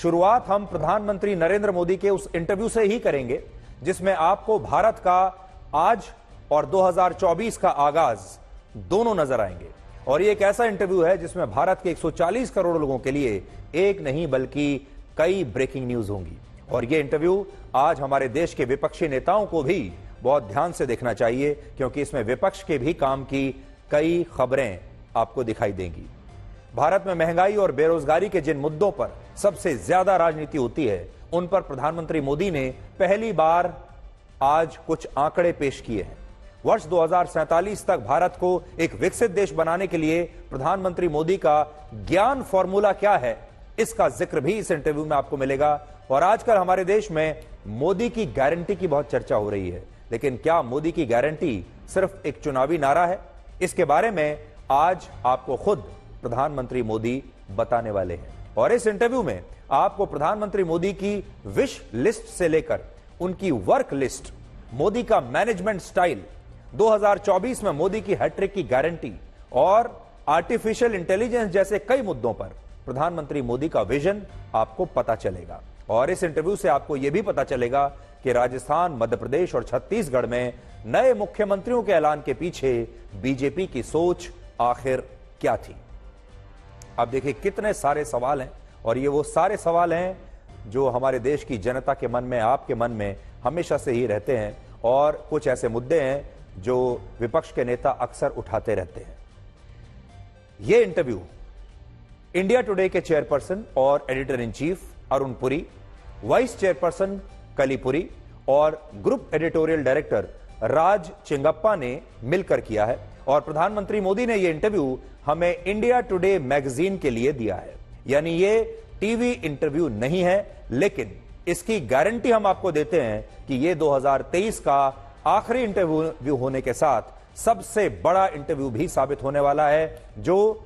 शुरुआत हम प्रधानमंत्री नरेंद्र मोदी के उस इंटरव्यू से ही करेंगे जिसमें आपको भारत का आज और 2024 का आगाज दोनों नजर आएंगे। और ये एक ऐसा इंटरव्यू है जिसमें भारत के 140 करोड़ लोगों के लिए एक नहीं बल्कि कई ब्रेकिंग न्यूज होंगी। और ये इंटरव्यू आज हमारे देश के विपक्षी नेताओं को भी बहुत ध्यान से देखना चाहिए, क्योंकि इसमें विपक्ष के भी काम की कई खबरें आपको दिखाई देंगी। भारत में महंगाई और बेरोजगारी के जिन मुद्दों पर सबसे ज्यादा राजनीति होती है, उन पर प्रधानमंत्री मोदी ने पहली बार आज कुछ आंकड़े पेश किए हैं। वर्ष 2047 तक भारत को एक विकसित देश बनाने के लिए प्रधानमंत्री मोदी का ज्ञान फॉर्मूला क्या है, इसका जिक्र भी इस इंटरव्यू में आपको मिलेगा। और आजकल हमारे देश में मोदी की गारंटी की बहुत चर्चा हो रही है, लेकिन क्या मोदी की गारंटी सिर्फ एक चुनावी नारा है? इसके बारे में आज आपको खुद प्रधानमंत्री मोदी बताने वाले हैं। और इस इंटरव्यू में आपको प्रधानमंत्री मोदी की विश लिस्ट से लेकर उनकी वर्क लिस्ट, मोदी का मैनेजमेंट स्टाइल, 2024 में मोदी की हैट्रिक की गारंटी और आर्टिफिशियल इंटेलिजेंस जैसे कई मुद्दों पर प्रधानमंत्री मोदी का विजन आपको पता चलेगा। और इस इंटरव्यू से आपको यह भी पता चलेगा कि राजस्थान, मध्य प्रदेश और छत्तीसगढ़ में नए मुख्यमंत्रियों के ऐलान के पीछे बीजेपी की सोच आखिर क्या थी। अब देखिए कितने सारे सवाल हैं, और ये वो सारे सवाल हैं जो हमारे देश की जनता के मन में, आपके मन में हमेशा से ही रहते हैं। और कुछ ऐसे मुद्दे हैं जो विपक्ष के नेता अक्सर उठाते रहते हैं। ये इंटरव्यू इंडिया टुडे के चेयरपर्सन और editor in chief Arun Puri, vice chairperson Kalli Purie और ग्रुप एडिटोरियल डायरेक्टर राज चिंगप्पा ने मिलकर किया है। और प्रधानमंत्री मोदी ने यह इंटरव्यू हमें इंडिया टुडे मैगजीन के लिए दिया है। यानी ये टीवी इंटरव्यू नहीं है, लेकिन इसकी गारंटी हम आपको देते हैं कि यह 2023 का आखिरी इंटरव्यू होने के साथ सबसे बड़ा इंटरव्यू भी साबित होने वाला है, जो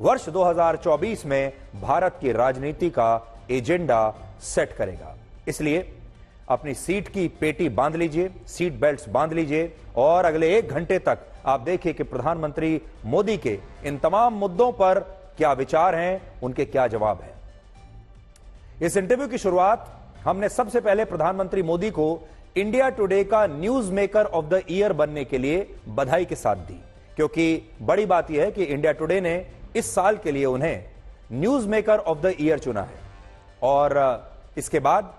वर्ष 2024 में भारत की राजनीति का एजेंडा सेट करेगा। इसलिए अपनी सीट की पेटी बांध लीजिए, सीट बेल्ट्स बांध लीजिए और अगले 1 घंटे तक आप देखिए कि प्रधानमंत्री मोदी के इन तमाम मुद्दों पर क्या विचार हैं, उनके क्या जवाब हैं। इस इंटरव्यू की शुरुआत हमने सबसे पहले प्रधानमंत्री मोदी को इंडिया टुडे का news maker of the year बनने के लिए बधाई के साथ दी, क्योंकि बड़ी बात यह है कि इंडिया टुडे ने इस साल के लिए उन्हें news maker of the year चुना है। और इसके बाद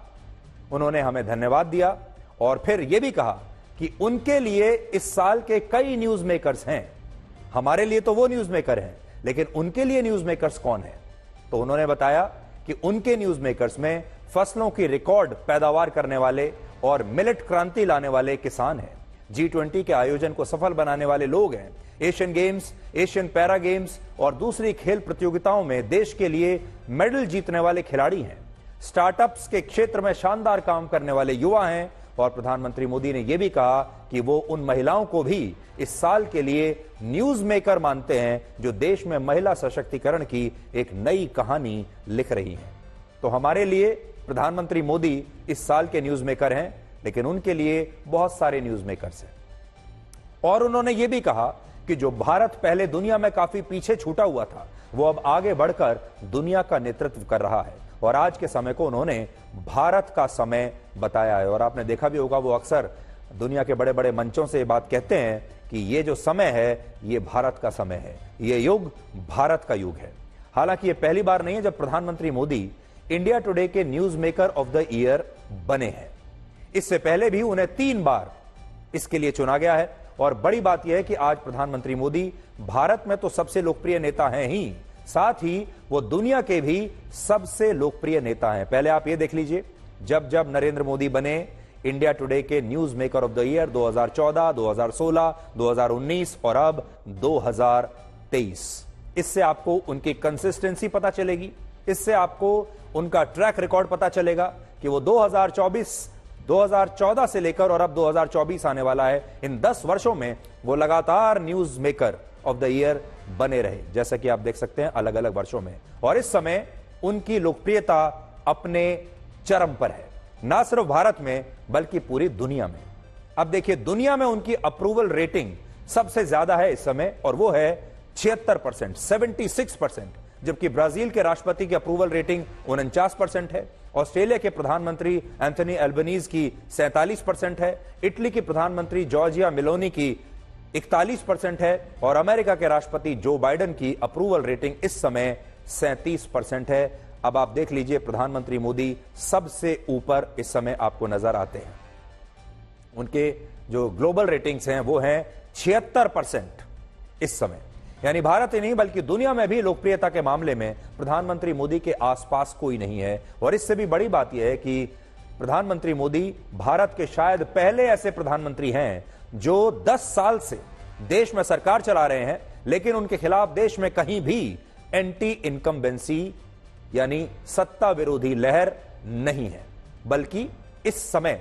उन्होंने हमें धन्यवाद दिया और फिर यह भी कहा कि उनके लिए इस साल के कई न्यूज मेकर्स हैं। हमारे लिए तो वो न्यूज मेकर हैं, लेकिन उनके लिए न्यूज मेकर्स कौन है? तो उन्होंने बताया कि उनके न्यूज मेकर्स में फसलों की रिकॉर्ड पैदावार करने वाले और मिलेट क्रांति लाने वाले किसान हैं, G20 के आयोजन को सफल बनाने वाले लोग हैं, Asian games, Asian para games और दूसरी खेल प्रतियोगिताओं में देश के लिए मेडल जीतने वाले खिलाड़ी हैं, स्टार्टअप्स के क्षेत्र में शानदार काम करने वाले युवा हैं। और प्रधानमंत्री मोदी ने यह भी कहा कि वो उन महिलाओं को भी इस साल के लिए न्यूज मेकर मानते हैं जो देश में महिला सशक्तिकरण की एक नई कहानी लिख रही हैं। तो हमारे लिए प्रधानमंत्री मोदी इस साल के न्यूज मेकर हैं, लेकिन उनके लिए बहुत सारे न्यूज मेकर्स हैं। और उन्होंने यह भी कहा कि जो भारत पहले दुनिया में काफी पीछे छूटा हुआ था, वो अब आगे बढ़कर दुनिया का नेतृत्व कर रहा है। और आज के समय को उन्होंने भारत का समय बताया है। और आपने देखा भी होगा, वो अक्सर दुनिया के बड़े बड़े मंचों से ये बात कहते हैं कि ये जो समय है, ये भारत का समय है, ये युग भारत का युग है। हालांकि ये पहली बार नहीं है जब प्रधानमंत्री मोदी इंडिया टुडे के news maker of the year बने हैं। इससे पहले भी उन्हें 3 बार इसके लिए चुना गया है। और बड़ी बात यह है कि आज प्रधानमंत्री मोदी भारत में तो सबसे लोकप्रिय नेता हैं ही, साथ ही वो दुनिया के भी सबसे लोकप्रिय नेता हैं। पहले आप ये देख लीजिए, जब जब नरेंद्र मोदी बने इंडिया टुडे के news maker of the year 2014, 2016, 2019 और अब 2023। इससे आपको उनकी कंसिस्टेंसी पता चलेगी, इससे आपको उनका ट्रैक रिकॉर्ड पता चलेगा कि वो 2014 से लेकर और अब 2024 आने वाला है, इन 10 वर्षों में वो लगातार news maker of the year बने रहे, जैसा कि आप देख सकते हैं अलग अलग वर्षों में। और इस समय उनकी लोकप्रियता अपने चरम पर है, ना सिर्फ भारत में बल्कि पूरी दुनिया में। अब देखिए, दुनिया में उनकी अप्रूवल रेटिंग सबसे ज्यादा है इस समय, और वो है 76%, 76%। जबकि ब्राजील के राष्ट्रपति की अप्रूवल रेटिंग 49% है, ऑस्ट्रेलिया के प्रधानमंत्री एंथनी एल्बनीज की 47% है, इटली की प्रधानमंत्री जॉर्जिया मेलोनी की 41% है और अमेरिका के राष्ट्रपति जो बाइडेन की अप्रूवल रेटिंग इस समय 37% है। अब आप देख लीजिए, प्रधानमंत्री मोदी सबसे ऊपर इस समय आपको नजर आते हैं। उनके जो ग्लोबल रेटिंग्स हैं वो हैं 76% इस समय। यानी भारत ही नहीं बल्कि दुनिया में भी लोकप्रियता के मामले में प्रधानमंत्री मोदी के आसपास कोई नहीं है। और इससे भी बड़ी बात यह है कि प्रधानमंत्री मोदी भारत के शायद पहले ऐसे प्रधानमंत्री हैं जो 10 साल से देश में सरकार चला रहे हैं, लेकिन उनके खिलाफ देश में कहीं भी एंटी इनकम्बेंसी यानी सत्ता विरोधी लहर नहीं है, बल्कि इस समय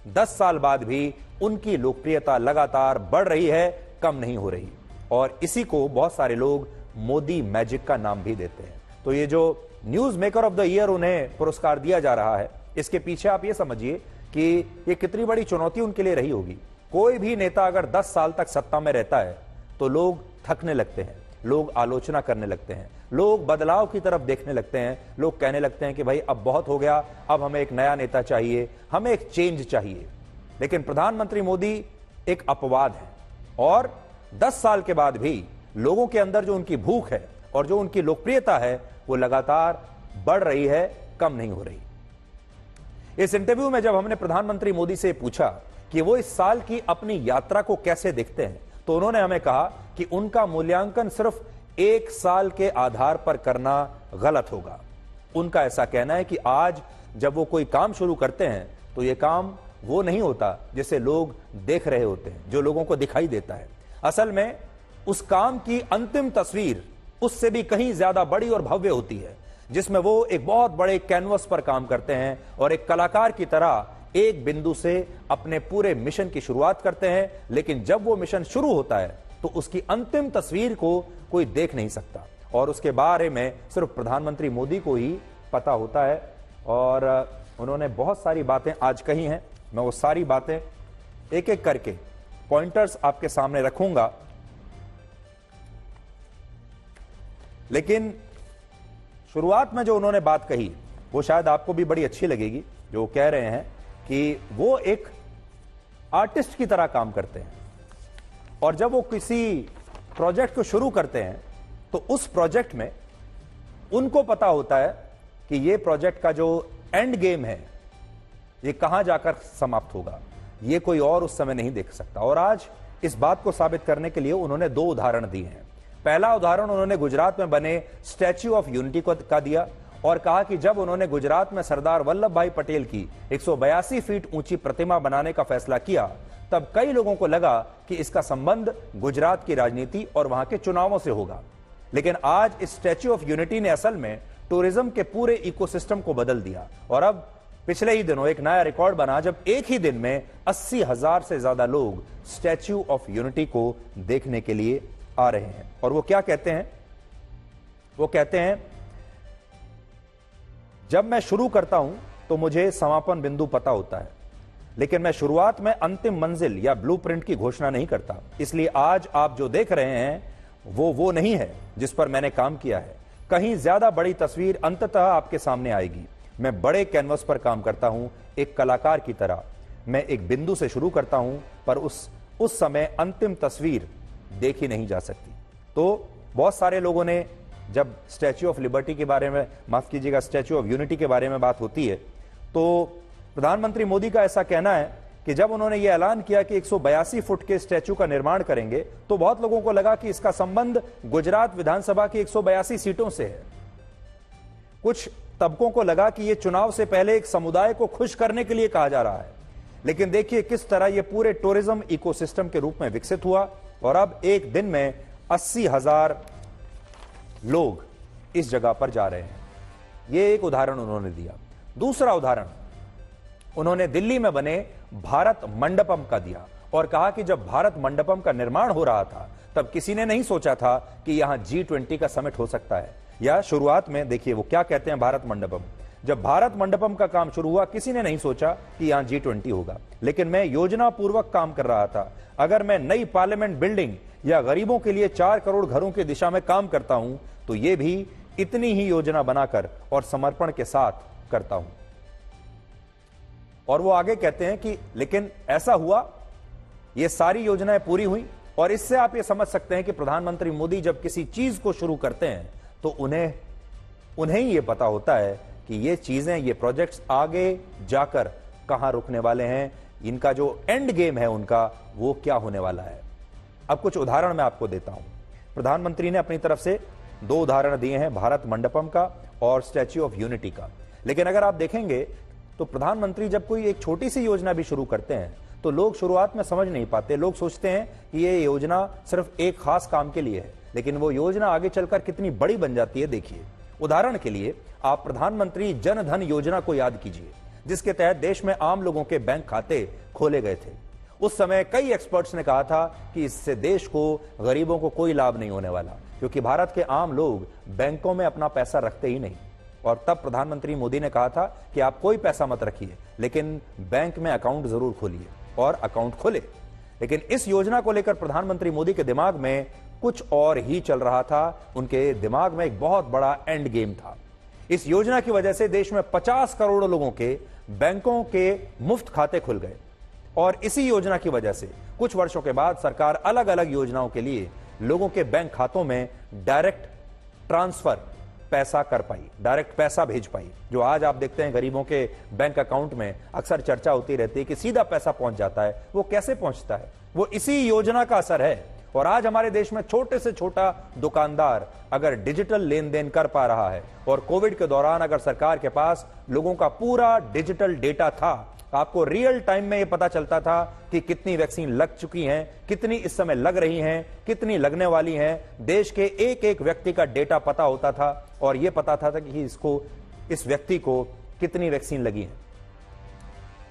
10 साल बाद भी उनकी लोकप्रियता लगातार बढ़ रही है, कम नहीं हो रही। और इसी को बहुत सारे लोग मोदी मैजिक का नाम भी देते हैं। तो ये जो news maker of the year उन्हें पुरस्कार दिया जा रहा है, इसके पीछे आप ये समझिए कि ये कितनी बड़ी चुनौती उनके लिए रही होगी। कोई भी नेता अगर 10 साल तक सत्ता में रहता है तो लोग थकने लगते हैं, लोग आलोचना करने लगते हैं, लोग बदलाव की तरफ देखने लगते हैं, लोग कहने लगते हैं कि भाई अब बहुत हो गया, अब हमें एक नया नेता चाहिए, हमें एक चेंज चाहिए। लेकिन प्रधानमंत्री मोदी एक अपवाद है और 10 साल के बाद भी लोगों के अंदर जो उनकी भूख है और जो उनकी लोकप्रियता है वो लगातार बढ़ रही है, कम नहीं हो रही। इस इंटरव्यू में जब हमने प्रधानमंत्री मोदी से पूछा कि वो इस साल की अपनी यात्रा को कैसे देखते हैं, तो उन्होंने हमें कहा कि उनका मूल्यांकन सिर्फ 1 साल के आधार पर करना गलत होगा। उनका ऐसा कहना है कि आज जब वो कोई काम शुरू करते हैं तो ये काम वो नहीं होता जिसे लोग देख रहे होते हैं, जो लोगों को दिखाई देता है। असल में उस काम की अंतिम तस्वीर उससे भी कहीं ज्यादा बड़ी और भव्य होती है, जिसमें वो एक बहुत बड़े कैनवस पर काम करते हैं और एक कलाकार की तरह एक बिंदु से अपने पूरे मिशन की शुरुआत करते हैं। लेकिन जब वो मिशन शुरू होता है तो उसकी अंतिम तस्वीर को कोई देख नहीं सकता और उसके बारे में सिर्फ प्रधानमंत्री मोदी को ही पता होता है। और उन्होंने बहुत सारी बातें आज कही हैं। मैं वो सारी बातें एक एक करके पॉइंटर्स आपके सामने रखूंगा, लेकिन शुरुआत में जो उन्होंने बात कही वो शायद आपको भी बड़ी अच्छी लगेगी। जो कह रहे हैं कि वो एक आर्टिस्ट की तरह काम करते हैं और जब वो किसी प्रोजेक्ट को शुरू करते हैं तो उस प्रोजेक्ट में उनको पता होता है कि ये प्रोजेक्ट का जो एंड गेम है ये कहां जाकर समाप्त होगा, ये कोई और उस समय नहीं देख सकता। और आज इस बात को साबित करने के लिए उन्होंने 2 उदाहरण दिए हैं। पहला उदाहरण उन्होंने गुजरात में बने स्टैच्यू ऑफ यूनिटी का दिया और कहा कि जब उन्होंने गुजरात में सरदार वल्लभ भाई पटेल की 182 फीट ऊंची प्रतिमा बनाने का फैसला किया, तब कई लोगों को लगा कि इसका संबंध गुजरात की राजनीति और वहां के चुनावों से होगा। लेकिन आज इस स्टैच्यू ऑफ यूनिटी ने असल में टूरिज्म के पूरे इकोसिस्टम को बदल दिया। और अब पिछले ही दिनों एक नया रिकॉर्ड बना जब एक ही दिन में 80,000 से ज्यादा लोग स्टैच्यू ऑफ यूनिटी को देखने के लिए आ रहे हैं। और वो क्या कहते हैं? वो कहते हैं, जब मैं शुरू करता हूं तो मुझे समापन बिंदु पता होता है, लेकिन मैं शुरुआत में अंतिम मंजिल या ब्लूप्रिंट की घोषणा नहीं करता। इसलिए आज आप जो देख रहे हैं वो नहीं है जिस पर मैंने काम किया है। कहीं ज्यादा बड़ी तस्वीर अंततः आपके सामने आएगी। मैं बड़े कैनवस पर काम करता हूं, एक कलाकार की तरह। मैं एक बिंदु से शुरू करता हूं, पर उस समय अंतिम तस्वीर देखी नहीं जा सकती। तो बहुत सारे लोगों ने जब स्टैच्यू ऑफ लिबर्टी के बारे में, माफ कीजिएगा, स्टैच्यू ऑफ यूनिटी के बारे में बात होती है, तो प्रधानमंत्री मोदी का ऐसा कहना है कि जब उन्होंने यह ऐलान किया कि 182 फुट के स्टैच्यू का निर्माण करेंगे, तो बहुत लोगों को लगा कि इसका संबंध गुजरात विधानसभा की 182 सीटों से है। कुछ तबकों को लगा कि यह चुनाव से पहले एक समुदाय को खुश करने के लिए कहा जा रहा है। लेकिन देखिए किस तरह यह पूरे टूरिज्म इकोसिस्टम के रूप में विकसित हुआ और अब एक दिन में 80,000 लोग इस जगह पर जा रहे हैं। यह एक उदाहरण उन्होंने दिया। दूसरा उदाहरण उन्होंने दिल्ली में बने भारत मंडपम का दिया और कहा कि जब भारत मंडपम का निर्माण हो रहा था तब किसी ने नहीं सोचा था कि यहां G20 का समिट हो सकता है। या शुरुआत में देखिए वो क्या कहते हैं, भारत मंडपम, जब भारत मंडपम का काम शुरू हुआ किसी ने नहीं सोचा कि यहां G20 होगा, लेकिन मैं योजना पूर्वक काम कर रहा था। अगर मैं नई पार्लियामेंट बिल्डिंग या गरीबों के लिए 4 करोड़ घरों की दिशा में काम करता हूं तो यह भी इतनी ही योजना बनाकर और समर्पण के साथ करता हूं। और वो आगे कहते हैं कि लेकिन ऐसा हुआ, ये सारी योजनाएं पूरी हुई, और इससे आप ये समझ सकते हैं कि प्रधानमंत्री मोदी जब किसी चीज को शुरू करते हैं तो उन्हें ही ये पता होता है कि ये चीजें, ये प्रोजेक्ट्स आगे जाकर कहां रुकने वाले हैं, इनका जो एंड गेम है उनका वो क्या होने वाला है। अब कुछ उदाहरण मैं आपको देता हूं। प्रधानमंत्री ने अपनी तरफ से 2 उदाहरण दिए हैं, भारत मंडपम का और स्टैच्यू ऑफ यूनिटी का। लेकिन अगर आप देखेंगे तो प्रधानमंत्री जब कोई एक छोटी सी योजना भी शुरू करते हैं तो लोग शुरुआत में समझ नहीं पाते। लोग सोचते हैं कि ये योजना सिर्फ एक खास काम के लिए है, लेकिन वो योजना आगे चलकर कितनी बड़ी बन जाती है देखिए। उदाहरण के लिए आप प्रधानमंत्री जन धन योजना को याद कीजिए, जिसके तहत देश में आम लोगों के बैंक खाते खोले गए थे। उस समय कई एक्सपर्ट्स ने कहा था कि इससे देश को, गरीबों को कोई लाभ नहीं होने वाला, क्योंकि भारत के आम लोग बैंकों में अपना पैसा रखते ही नहीं। और तब प्रधानमंत्री मोदी ने कहा था कि आप कोई पैसा मत रखिए, लेकिन बैंक में अकाउंट जरूर खोलिए, और अकाउंट खोले। लेकिन इस योजना को लेकर प्रधानमंत्री मोदी के दिमाग में कुछ और ही चल रहा था। उनके दिमाग में एक बहुत बड़ा एंड गेम था। इस योजना की वजह से देश में 50 करोड़ लोगों के बैंकों के मुफ्त खाते खुल गए, और इसी योजना की वजह से कुछ वर्षों के बाद सरकार अलग अलग योजनाओं के लिए लोगों के बैंक खातों में डायरेक्ट ट्रांसफर पैसा कर पाई, डायरेक्ट पैसा भेज पाई। जो आज आप देखते हैं गरीबों के बैंक अकाउंट में अक्सर चर्चा होती रहती है कि सीधा पैसा पहुंच जाता है, वो कैसे पहुंचता है? वो इसी योजना का असर है। और आज हमारे देश में छोटे से छोटा दुकानदार अगर डिजिटल लेन देन कर पा रहा है, और कोविड के दौरान अगर सरकार के पास लोगों का पूरा डिजिटल डेटा था, आपको रियल टाइम में यह पता चलता था कि कितनी वैक्सीन लग चुकी हैं, कितनी इस समय लग रही हैं, कितनी लगने वाली हैं। देश के एक एक व्यक्ति का डेटा पता होता था, और यह पता था कि इस व्यक्ति को कितनी वैक्सीन लगी है।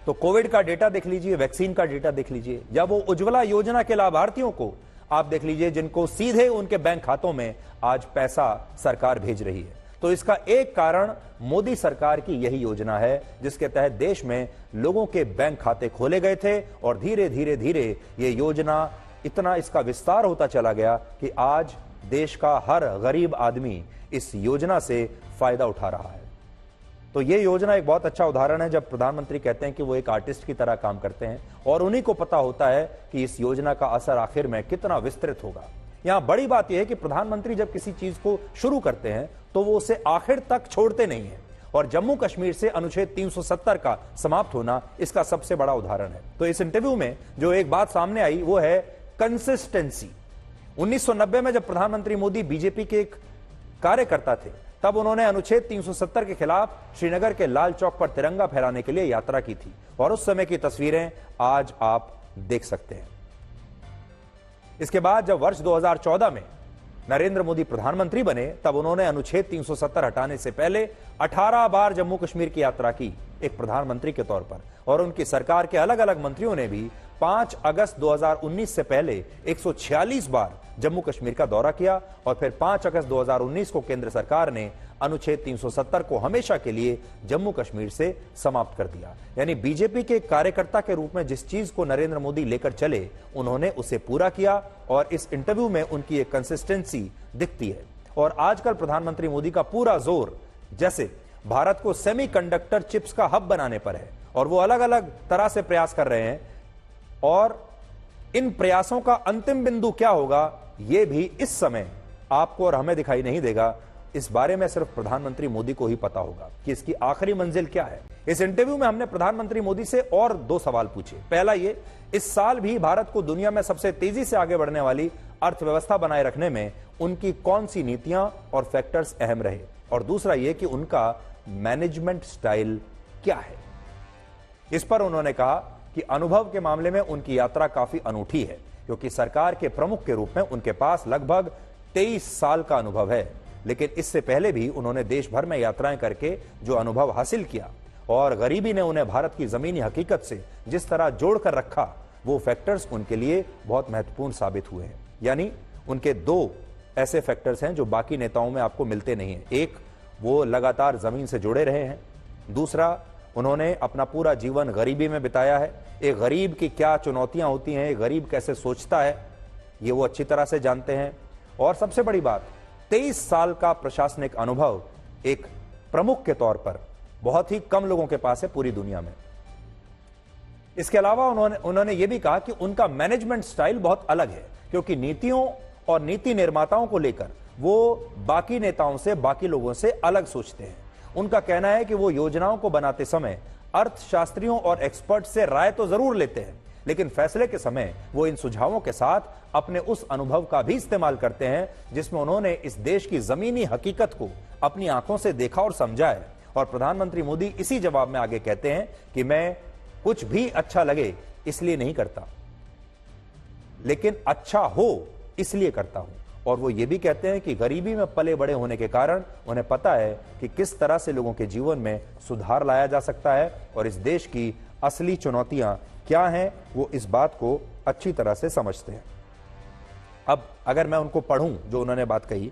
तो कोविड का डेटा देख लीजिए, वैक्सीन का डेटा देख लीजिए, या वो उज्ज्वला योजना के लाभार्थियों को आप देख लीजिए, जिनको सीधे उनके बैंक खातों में आज पैसा सरकार भेज रही है। तो इसका एक कारण मोदी सरकार की यही योजना है, जिसके तहत देश में लोगों के बैंक खाते खोले गए थे, और धीरे धीरे धीरे ये योजना इतना इसका विस्तार होता चला गया कि आज देश का हर गरीब आदमी इस योजना से फायदा उठा रहा है। तो ये योजना एक बहुत अच्छा उदाहरण है जब प्रधानमंत्री कहते हैं कि वो एक आर्टिस्ट की तरह काम करते हैं, और उन्हीं को पता होता है कि इस योजना का असर आखिर में कितना विस्तृत होगा। यहां बड़ी बात यह है कि प्रधानमंत्री जब किसी चीज को शुरू करते हैं तो वो उसे आखिर तक छोड़ते नहीं है, और जम्मू कश्मीर से अनुच्छेद 370 का समाप्त होना इसका सबसे बड़ा उदाहरण है। तो इस इंटरव्यू में जो एक बात सामने आई वो है कंसिस्टेंसी। 1990 में जब प्रधानमंत्री मोदी बीजेपी के एक कार्यकर्ता थे, तब उन्होंने अनुच्छेद 370 के खिलाफ श्रीनगर के लाल चौक पर तिरंगा फहराने के लिए यात्रा की थी, और उस समय की तस्वीरें आज आप देख सकते हैं। इसके बाद जब वर्ष 2014 में नरेंद्र मोदी प्रधानमंत्री बने, तब उन्होंने अनुच्छेद 370 हटाने से पहले 18 बार जम्मू कश्मीर की यात्रा की एक प्रधानमंत्री के तौर पर, और उनकी सरकार के अलग अलग मंत्रियों ने भी 5 अगस्त 2019 से पहले 146 बार जम्मू कश्मीर का दौरा किया, और फिर 5 अगस्त 2019 को केंद्र सरकार ने अनुच्छेद 370 को हमेशा के लिए जम्मू कश्मीर से समाप्त कर दिया। यानी बीजेपी के कार्यकर्ता के रूप में जिस चीज को नरेंद्र मोदी लेकर चले, उन्होंने उसे पूरा किया, और इस इंटरव्यू में उनकी एक कंसिस्टेंसी दिखती है। और आजकल प्रधानमंत्री मोदी का पूरा जोर जैसे भारत को सेमीकंडक्टर चिप्स का हब बनाने पर है, और वो अलग अलग तरह से प्रयास कर रहे हैं, और इन प्रयासों का अंतिम बिंदु क्या होगा यह भी इस समय आपको और हमें दिखाई नहीं देगा। इस बारे में सिर्फ प्रधानमंत्री मोदी को ही पता होगा कि इसकी आखिरी मंजिल क्या है। इस इंटरव्यू में हमने प्रधानमंत्री मोदी से और 2 सवाल पूछे। पहला ये, इस साल भी भारत को दुनिया में सबसे तेजी से आगे बढ़ने वाली अर्थव्यवस्था बनाए रखने में उनकी कौन सी नीतियां और फैक्टर्स अहम रहे, और दूसरा ये कि उनका मैनेजमेंट स्टाइल क्या है। इस पर उन्होंने कहा कि अनुभव के मामले में उनकी यात्रा काफी अनूठी है, क्योंकि सरकार के प्रमुख के रूप में उनके पास लगभग 23 साल का अनुभव है। लेकिन इससे पहले भी उन्होंने देश भर में यात्राएं करके जो अनुभव हासिल किया, और गरीबी ने उन्हें भारत की जमीनी हकीकत से जिस तरह जोड़कर रखा, वो फैक्टर्स उनके लिए बहुत महत्वपूर्ण साबित हुए हैं। यानी उनके 2 ऐसे फैक्टर्स हैं जो बाकी नेताओं में आपको मिलते नहीं हैं। एक, वो लगातार जमीन से जुड़े रहे हैं। दूसरा, उन्होंने अपना पूरा जीवन गरीबी में बिताया है। एक गरीब की क्या चुनौतियां होती हैं, एक गरीब कैसे सोचता है, ये वो अच्छी तरह से जानते हैं। और सबसे बड़ी बात, 23 साल का प्रशासनिक अनुभव एक प्रमुख के तौर पर बहुत ही कम लोगों के पास है पूरी दुनिया में। इसके अलावा उन्होंने यह भी कहा कि उनका मैनेजमेंट स्टाइल बहुत अलग है, क्योंकि नीतियों और नीति निर्माताओं को लेकर वो बाकी नेताओं से, बाकी लोगों से अलग सोचते हैं। उनका कहना है कि वो योजनाओं को बनाते समय अर्थशास्त्रियों और एक्सपर्ट से राय तो जरूर लेते हैं, लेकिन फैसले के समय वो इन सुझावों के साथ अपने उस अनुभव का भी इस्तेमाल करते हैं जिसमें उन्होंने इस देश की जमीनी हकीकत को अपनी आंखों से देखा और समझा है। और प्रधानमंत्री मोदी इसी जवाब में आगे कहते हैं कि मैं कुछ भी अच्छा लगे इसलिए नहीं करता, लेकिन अच्छा हो इसलिए करता हूं। और वो ये भी कहते हैं कि गरीबी में पले बड़े होने के कारण उन्हें पता है कि किस तरह से लोगों के जीवन में सुधार लाया जा सकता है और इस देश की असली चुनौतियां क्या हैं, वो इस बात को अच्छी तरह से समझते हैं। अब अगर मैं उनको पढ़ूं जो उन्होंने बात कही,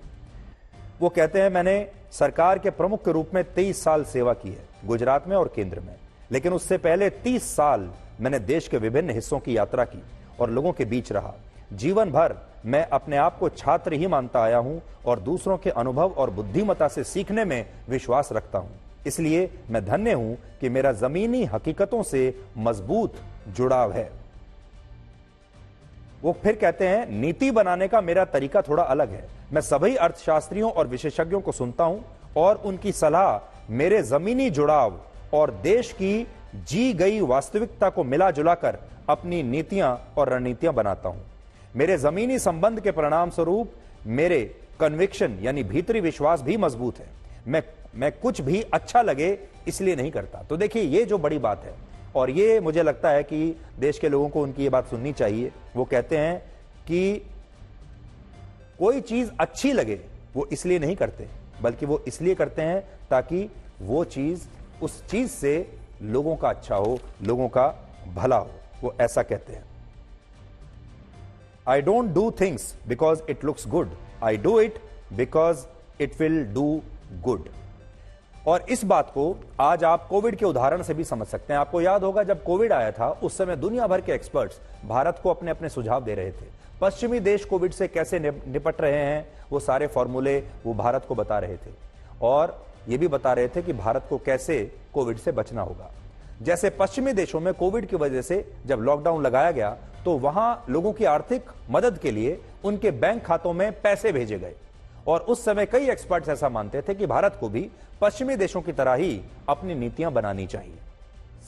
वो कहते हैं मैंने सरकार के प्रमुख के रूप में 23 साल सेवा की है गुजरात में और केंद्र में, लेकिन उससे पहले 30 साल मैंने देश के विभिन्न हिस्सों की यात्रा की और लोगों के बीच रहा। जीवन भर मैं अपने आप को छात्र ही मानता आया हूं और दूसरों के अनुभव और बुद्धिमत्ता से सीखने में विश्वास रखता हूं। इसलिए मैं धन्य हूं कि मेरा जमीनी हकीकतों से मजबूत जुड़ाव है। वो फिर कहते हैं नीति बनाने का मेरा तरीका थोड़ा अलग है। मैं सभी अर्थशास्त्रियों और विशेषज्ञों को सुनता हूं और उनकी सलाह मेरे जमीनी जुड़ाव और देश की जी गई वास्तविकता को मिला जुलाकर अपनी नीतियां और रणनीतियां बनाता हूं। मेरे जमीनी संबंध के परिणाम स्वरूप मेरे कन्विक्शन यानी भीतरी विश्वास भी मजबूत है। मैं कुछ भी अच्छा लगे इसलिए नहीं करता। तो देखिए ये जो बड़ी बात है, और ये मुझे लगता है कि देश के लोगों को उनकी ये बात सुननी चाहिए। वो कहते हैं कि कोई चीज अच्छी लगे वो इसलिए नहीं करते, बल्कि वो इसलिए करते हैं ताकि वो चीज, उस चीज से लोगों का अच्छा हो, लोगों का भला हो। वो ऐसा कहते हैं, I don't do things because it looks good. I do it because it will do good. और इस बात को आज आप कोविड के उदाहरण से भी समझ सकते हैं। आपको याद होगा जब कोविड आया था उस समय दुनिया भर के एक्सपर्ट्स भारत को अपने अपने सुझाव दे रहे थे। पश्चिमी देश कोविड से कैसे निपट रहे हैं, वो सारे फॉर्मूले वो भारत को बता रहे थे और ये भी बता रहे थे कि भारत को कैसे कोविड से बचना होगा। जैसे पश्चिमी देशों में कोविड की वजह से जब लॉकडाउन लगाया गया तो वहां लोगों की आर्थिक मदद के लिए उनके बैंक खातों में पैसे भेजे गए और उस समय कई एक्सपर्ट्स ऐसा मानते थे कि भारत को भी पश्चिमी देशों की तरह ही अपनी नीतियां बनानी चाहिए,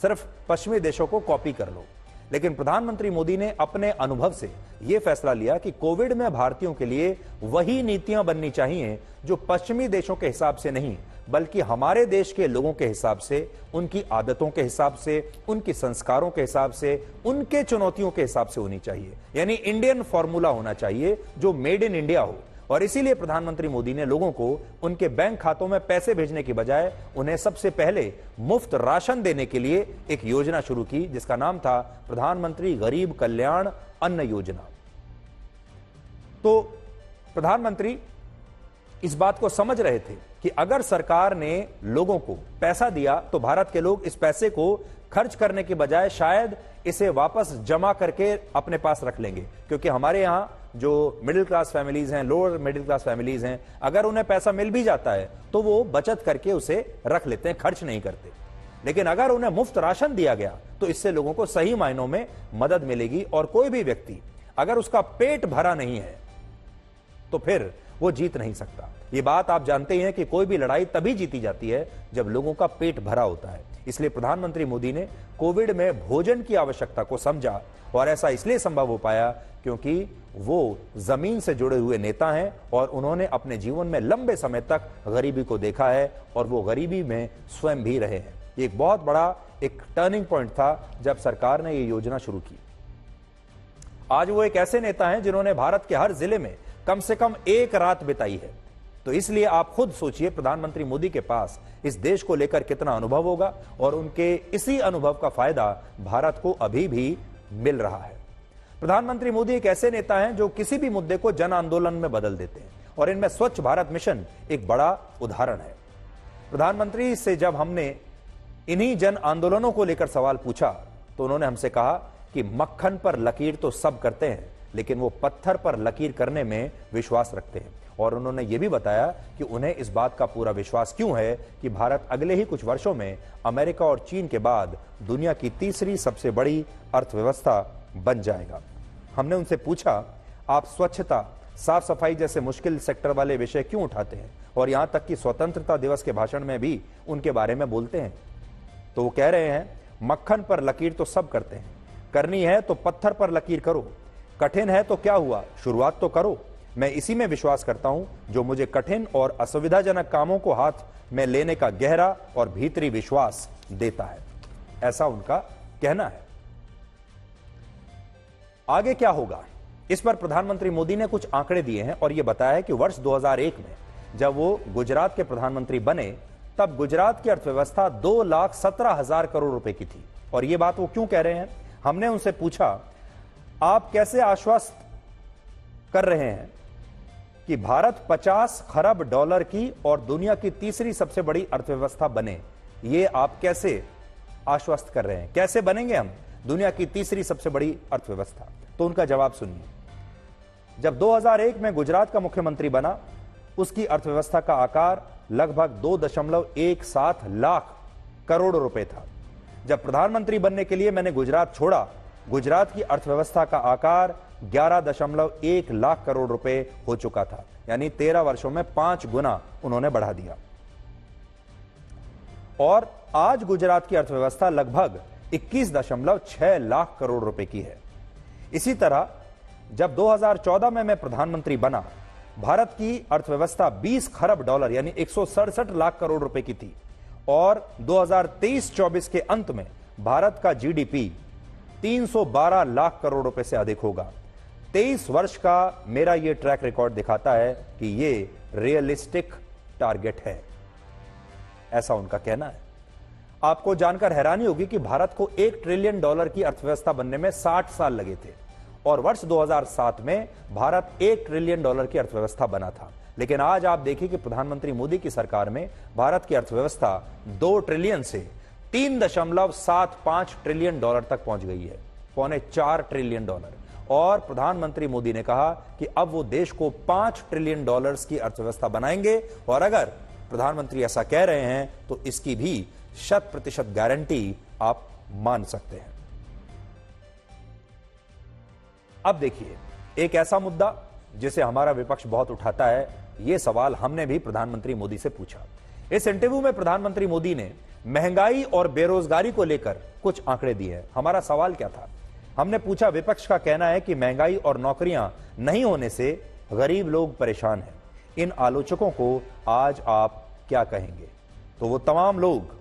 सिर्फ पश्चिमी देशों को कॉपी कर लो। लेकिन प्रधानमंत्री मोदी ने अपने अनुभव से यह फैसला लिया कि कोविड में भारतीयों के लिए वही नीतियां बननी चाहिए जो पश्चिमी देशों के हिसाब से नहीं, बल्कि हमारे देश के लोगों के हिसाब से, उनकी आदतों के हिसाब से, उनके संस्कारों के हिसाब से, उनके चुनौतियों के हिसाब से होनी चाहिए। यानी इंडियन फॉर्मूला होना चाहिए जो मेड इन इंडिया हो। और इसीलिए प्रधानमंत्री मोदी ने लोगों को उनके बैंक खातों में पैसे भेजने की बजाय उन्हें सबसे पहले मुफ्त राशन देने के लिए एक योजना शुरू की जिसका नाम था प्रधानमंत्री गरीब कल्याण अन्न योजना। तो प्रधानमंत्री इस बात को समझ रहे थे कि अगर सरकार ने लोगों को पैसा दिया तो भारत के लोग इस पैसे को खर्च करने के बजाय शायद इसे वापस जमा करके अपने पास रख लेंगे, क्योंकि हमारे यहां जो मिडिल क्लास फैमिलीज हैं, लोअर मिडिल क्लास फैमिलीज हैं, अगर उन्हें पैसा मिल भी जाता है तो वो बचत करके उसे रख लेते हैं, खर्च नहीं करते। लेकिन अगर उन्हें मुफ्त राशन दिया गया तो इससे लोगों को सही मायनों में मदद मिलेगी और कोई भी व्यक्ति अगर उसका पेट भरा नहीं है तो फिर वो जीत नहीं सकता। ये बात आप जानते ही हैं कि कोई भी लड़ाई तभी जीती जाती है जब लोगों का पेट भरा होता है। इसलिए प्रधानमंत्री मोदी ने कोविड में भोजन की आवश्यकता को समझा और ऐसा इसलिए संभव हो पाया क्योंकि वो जमीन से जुड़े हुए नेता हैं और उन्होंने अपने जीवन में लंबे समय तक गरीबी को देखा है और वो गरीबी में स्वयं भी रहे हैं। ये एक बहुत बड़ा एक टर्निंग पॉइंट था जब सरकार ने ये योजना शुरू की। आज वो एक ऐसे नेता हैं जिन्होंने भारत के हर जिले में कम से कम एक रात बिताई है। तो इसलिए आप खुद सोचिए प्रधानमंत्री मोदी के पास इस देश को लेकर कितना अनुभव होगा और उनके इसी अनुभव का फायदा भारत को अभी भी मिल रहा है। प्रधानमंत्री मोदी एक ऐसे नेता हैं जो किसी भी मुद्दे को जन आंदोलन में बदल देते हैं और इनमें स्वच्छ भारत मिशन एक बड़ा उदाहरण है। प्रधानमंत्री से जब हमने इन्हीं जन आंदोलनों को लेकर सवाल पूछा तो उन्होंने हमसे कहा कि मक्खन पर लकीर तो सब करते हैं लेकिन वो पत्थर पर लकीर करने में विश्वास रखते हैं। और उन्होंने ये भी बताया कि उन्हें इस बात का पूरा विश्वास क्यों है कि भारत अगले ही कुछ वर्षों में अमेरिका और चीन के बाद दुनिया की तीसरी सबसे बड़ी अर्थव्यवस्था बन जाएगा। हमने उनसे पूछा, आप स्वच्छता, साफ सफाई जैसे मुश्किल सेक्टर वाले विषय क्यों उठाते हैं और यहां तक कि स्वतंत्रता दिवस के भाषण में भी उनके बारे में बोलते हैं? तो वो कह रहे हैं, मक्खन पर लकीर तो सब करते हैं, करनी है तो पत्थर पर लकीर करो, कठिन है तो क्या हुआ, शुरुआत तो करो। मैं इसी में विश्वास करता हूं जो मुझे कठिन और असुविधाजनक कामों को हाथ में लेने का गहरा और भीतरी विश्वास देता है। ऐसा उनका कहना है। आगे क्या होगा, इस पर प्रधानमंत्री मोदी ने कुछ आंकड़े दिए हैं और यह बताया है कि वर्ष 2001 में जब वो गुजरात के प्रधानमंत्री बने तब गुजरात की अर्थव्यवस्था 2,17,000 करोड़ रुपए की थी। और यह बात वो क्यों कह रहे हैं? हमने उनसे पूछा, आप कैसे आश्वस्त कर रहे हैं कि भारत 50 खरब डॉलर की और दुनिया की तीसरी सबसे बड़ी अर्थव्यवस्था बने? ये आप कैसे आश्वस्त कर रहे हैं? कैसे बनेंगे हम दुनिया की तीसरी सबसे बड़ी अर्थव्यवस्था? तो उनका जवाब सुनिए। जब 2001 में गुजरात का मुख्यमंत्री बना, उसकी अर्थव्यवस्था का आकार लगभग 2.17 लाख करोड़ रुपए था। जब प्रधानमंत्री बनने के लिए मैंने गुजरात छोड़ा, गुजरात की अर्थव्यवस्था का आकार 11.1 लाख करोड़ रुपए हो चुका था। यानी 13 वर्षों में 5 गुना उन्होंने बढ़ा दिया। और आज गुजरात की अर्थव्यवस्था लगभग 21.6 लाख करोड़ रुपए की है। इसी तरह जब 2014 में मैं प्रधानमंत्री बना, भारत की अर्थव्यवस्था 20 खरब डॉलर यानी 167 लाख करोड़ रुपए की थी और 2023-24 के अंत में भारत का जीडीपी 312 लाख करोड़ रुपए से अधिक होगा। 23 वर्ष का मेरा यह ट्रैक रिकॉर्ड दिखाता है कि यह रियलिस्टिक टारगेट है, ऐसा उनका कहना है। आपको जानकर हैरानी होगी कि भारत को $1 ट्रिलियन की अर्थव्यवस्था बनने में 60 साल लगे थे और वर्ष 2007 में भारत $1 ट्रिलियन की अर्थव्यवस्था बना था। लेकिन आज आप देखिए कि प्रधानमंत्री मोदी की सरकार में भारत की अर्थव्यवस्था 2 ट्रिलियन से 3.75 ट्रिलियन डॉलर तक पहुंच गई है, $4.25 ट्रिलियन। और प्रधानमंत्री मोदी ने कहा कि अब वो देश को $5 ट्रिलियन की अर्थव्यवस्था बनाएंगे। और अगर प्रधानमंत्री ऐसा कह रहे हैं तो इसकी भी 100% गारंटी आप मान सकते हैं। अब देखिए, एक ऐसा मुद्दा जिसे हमारा विपक्ष बहुत उठाता है, यह सवाल हमने भी प्रधानमंत्री मोदी से पूछा। इस इंटरव्यू में प्रधानमंत्री मोदी ने महंगाई और बेरोजगारी को लेकर कुछ आंकड़े दिए हैं। हमारा सवाल क्या था? हमने पूछा, विपक्ष का कहना है कि महंगाई और नौकरियां नहीं होने से गरीब लोग परेशान हैं, इन आलोचकों को आज आप क्या कहेंगे? तो वो तमाम लोग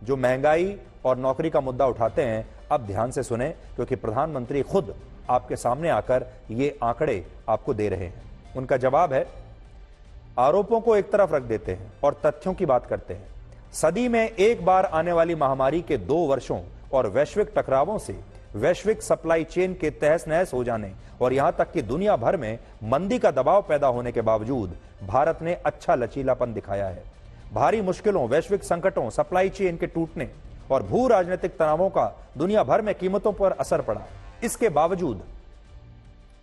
जो महंगाई और नौकरी का मुद्दा उठाते हैं, अब ध्यान से सुने, क्योंकि प्रधानमंत्री खुद आपके सामने आकर ये आंकड़े आपको दे रहे हैं। उनका जवाब है, आरोपों को एक तरफ रख देते हैं और तथ्यों की बात करते हैं। सदी में एक बार आने वाली महामारी के 2 वर्षों और वैश्विक टकरावों से वैश्विक सप्लाई चेन के तहस नहस हो जाने और यहां तक कि दुनिया भर में मंदी का दबाव पैदा होने के बावजूद भारत ने अच्छा लचीलापन दिखाया है। भारी मुश्किलों, वैश्विक संकटों, सप्लाई चेन के टूटने और भू राजनीतिक तनावों का दुनिया भर में कीमतों पर असर पड़ा। इसके बावजूद,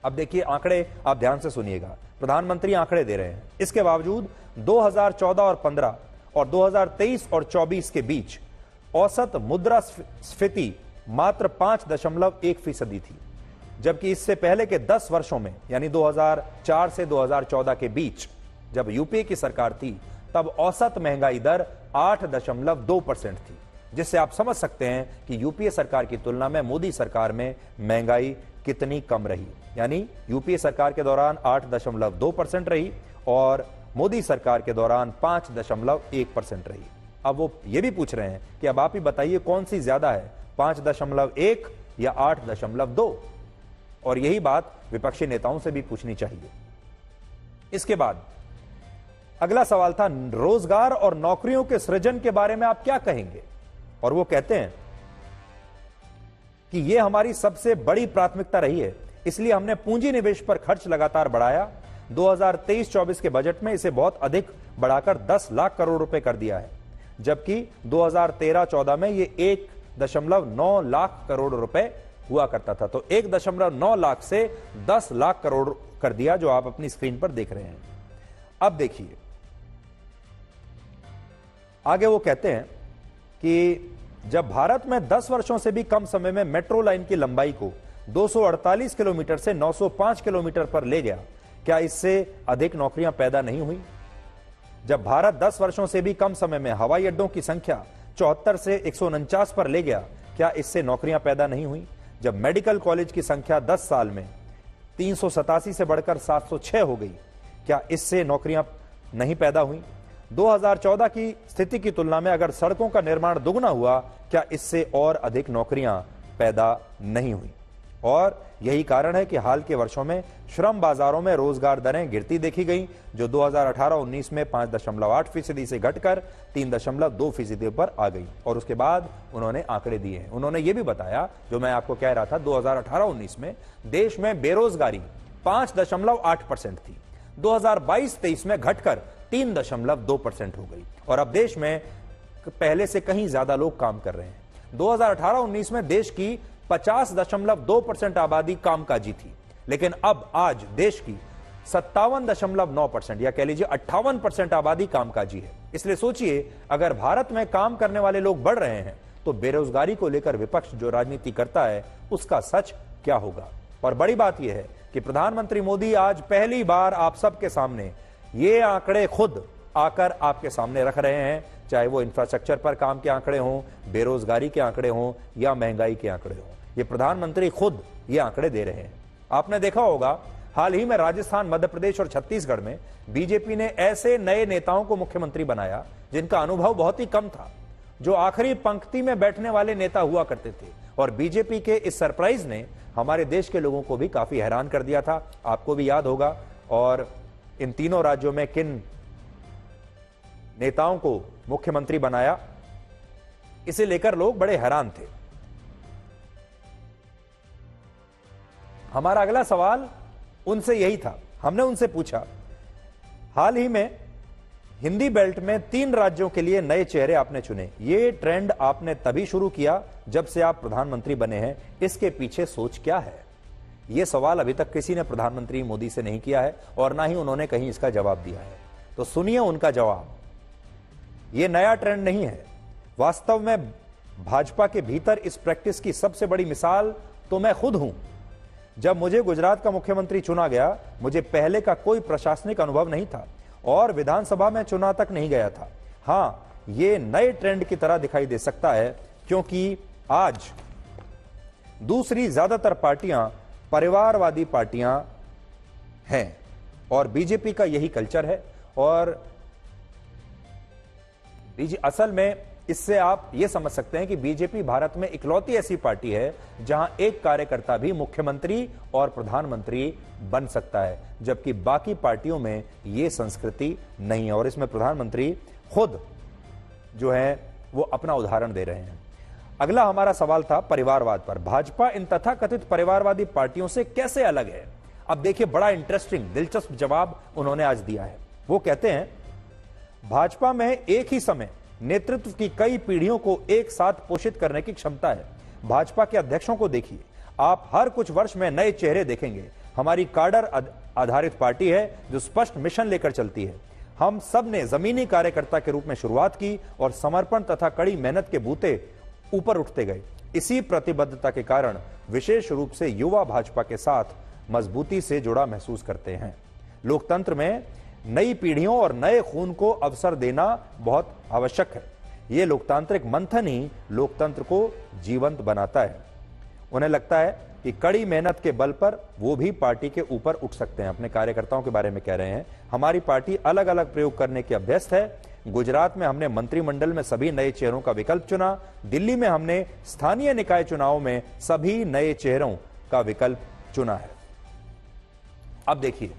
अब देखिए आंकड़े, आप ध्यान से सुनिएगा, प्रधानमंत्री आंकड़े दे रहे हैं। इसके बावजूद 2014 और 15 और 2023 और 24 के बीच औसत मुद्रास्फीति मात्र 5.1% थी, जबकि इससे पहले के 10 वर्षों में यानी 2004 से 2014 के बीच जब यूपीए की सरकार थी, तब औसत महंगाई दर 8.2% थी, जिससे आप समझ सकते हैं कि यूपीए सरकार की तुलना में मोदी सरकार में महंगाई कितनी कम रही। यानी यूपीए सरकार के दौरान 8.2% रही और मोदी सरकार के दौरान 5.1% रही। अब वो ये भी पूछ रहे हैं कि अब आप ही बताइए कौन सी ज्यादा है, 5.1 या 8.2? और यही बात विपक्षी नेताओं से भी पूछनी चाहिए। इसके बाद अगला सवाल था, रोजगार और नौकरियों के सृजन के बारे में आप क्या कहेंगे? और वो कहते हैं कि यह हमारी सबसे बड़ी प्राथमिकता रही है, इसलिए हमने पूंजी निवेश पर खर्च लगातार बढ़ाया। 2023-24 के बजट में इसे बहुत अधिक बढ़ाकर 10 लाख करोड़ रुपए कर दिया है, जबकि 2013-14 में यह 1.9 लाख करोड़ रुपए हुआ करता था। तो 1.9 लाख से 10 लाख करोड़ कर दिया, जो आप अपनी स्क्रीन पर देख रहे हैं। अब देखिए आगे वो कहते हैं कि जब भारत में 10 वर्षों से भी कम समय में मेट्रो लाइन की लंबाई को 248 किलोमीटर से 905 किलोमीटर पर ले गया, क्या इससे अधिक नौकरियां पैदा नहीं हुई? जब भारत 10 वर्षों से भी कम समय में हवाई अड्डों की संख्या 74 से 149 पर ले गया, क्या इससे नौकरियां पैदा नहीं हुई? जब मेडिकल कॉलेज की संख्या 10 साल में 387 से बढ़कर 706 हो गई, क्या इससे नौकरियां नहीं पैदा हुई? 2014 की स्थिति की तुलना में अगर सड़कों का निर्माण दुगना हुआ, क्या इससे और अधिक नौकरियां पैदा नहीं हुई? और यही कारण है कि हाल के वर्षों में श्रम बाजारों में रोजगार दरें गिरती देखी गई, जो 2018-19 में 5.8% से घटकर 3.2% पर आ गई। और उसके बाद उन्होंने आंकड़े दिए हैं। उन्होंने ये भी बताया, जो मैं आपको कह रहा था, 2018-19 में देश में बेरोजगारी 5.8% थी, 2022-23 में घटकर 3.2% हो गई, और अब देश में पहले से कहीं ज्यादा लोग काम कर रहे हैं। 2018-19 में देश की 50.2% आबादी कामकाजी थी, लेकिन अब आज देश की 57.9% या कह लीजिए 58% आबादी कामकाजी है। इसलिए सोचिए, अगर भारत में काम करने वाले लोग बढ़ रहे हैं, तो बेरोजगारी को लेकर विपक्ष जो राजनीति करता है उसका सच क्या होगा? और बड़ी बात यह है कि प्रधानमंत्री मोदी आज पहली बार आप सबके सामने ये आंकड़े खुद आकर आपके सामने रख रहे हैं, चाहे वो इंफ्रास्ट्रक्चर पर काम के आंकड़े हों, बेरोजगारी के आंकड़े हों या महंगाई के आंकड़े हों। ये प्रधानमंत्री खुद ये आंकड़े दे रहे हैं। आपने देखा होगा, हाल ही में राजस्थान, मध्य प्रदेश और छत्तीसगढ़ में बीजेपी ने ऐसे नए नेताओं को मुख्यमंत्री बनाया जिनका अनुभव बहुत ही कम था, जो आखिरी पंक्ति में बैठने वाले नेता हुआ करते थे। और बीजेपी के इस सरप्राइज ने हमारे देश के लोगों को भी काफी हैरान कर दिया था। आपको भी याद होगा, और इन तीनों राज्यों में किन नेताओं को मुख्यमंत्री बनाया, इसे लेकर लोग बड़े हैरान थे। हमारा अगला सवाल उनसे यही था। हमने उनसे पूछा, हाल ही में हिंदी बेल्ट में 3 राज्यों के लिए नए चेहरे आपने चुने, ये ट्रेंड आपने तभी शुरू किया जब से आप प्रधानमंत्री बने हैं, इसके पीछे सोच क्या है? यह सवाल अभी तक किसी ने प्रधानमंत्री मोदी से नहीं किया है, और ना ही उन्होंने कहीं इसका जवाब दिया है। तो सुनिए उनका जवाब। यह नया ट्रेंड नहीं है। वास्तव में भाजपा के भीतर इस प्रैक्टिस की सबसे बड़ी मिसाल तो मैं खुद हूं। जब मुझे गुजरात का मुख्यमंत्री चुना गया, मुझे पहले का कोई प्रशासनिक अनुभव नहीं था और विधानसभा में चुना तक नहीं गया था। हां, यह नए ट्रेंड की तरह दिखाई दे सकता है, क्योंकि आज दूसरी ज्यादातर पार्टियां परिवारवादी पार्टियां हैं और बीजेपी का यही कल्चर है। और असल में इससे आप यह समझ सकते हैं कि बीजेपी भारत में इकलौती ऐसी पार्टी है जहां एक कार्यकर्ता भी मुख्यमंत्री और प्रधानमंत्री बन सकता है, जबकि बाकी पार्टियों में यह संस्कृति नहीं है। और इसमें प्रधानमंत्री खुद जो है वो अपना उदाहरण दे रहे हैं। अगला हमारा सवाल था परिवारवाद पर। भाजपा इन तथाकथित परिवारवादी पार्टियों से कैसे अलग है? अब देखिए, बड़ा इंटरेस्टिंग, दिलचस्प जवाब उन्होंने आज दिया है। वो कहते हैं, भाजपा में एक ही समय नेतृत्व की कई पीढ़ियों को एक साथ पोषित करने की क्षमता है। भाजपा के अध्यक्षों को देखिए, आप हर कुछ वर्ष में नए चेहरे देखेंगे। हमारी काडर आधारित पार्टी है जो स्पष्ट मिशन लेकर चलती है। हम सब ने जमीनी कार्यकर्ता के रूप में शुरुआत की और समर्पण तथा कड़ी मेहनत के बूते ऊपर उठते गए। इसी प्रतिबद्धता के कारण विशेष रूप से युवा भाजपा के साथ मजबूती से जुड़ा महसूस करते हैं। लोकतंत्र में नई पीढ़ियों और नए खून को अवसर देना बहुत आवश्यक है। यह लोकतांत्रिक मंथन ही लोकतंत्र को जीवंत बनाता है। उन्हें लगता है कि कड़ी मेहनत के बल पर वो भी पार्टी के ऊपर उठ सकते हैं। अपने कार्यकर्ताओं के बारे में कह रहे हैं, हमारी पार्टी अलग अलग प्रयोग करने की अभ्यस्त है। गुजरात में हमने मंत्रिमंडल में सभी नए चेहरों का विकल्प चुना। दिल्ली में हमने स्थानीय निकाय चुनाव में सभी नए चेहरों का विकल्प चुना है। अब देखिए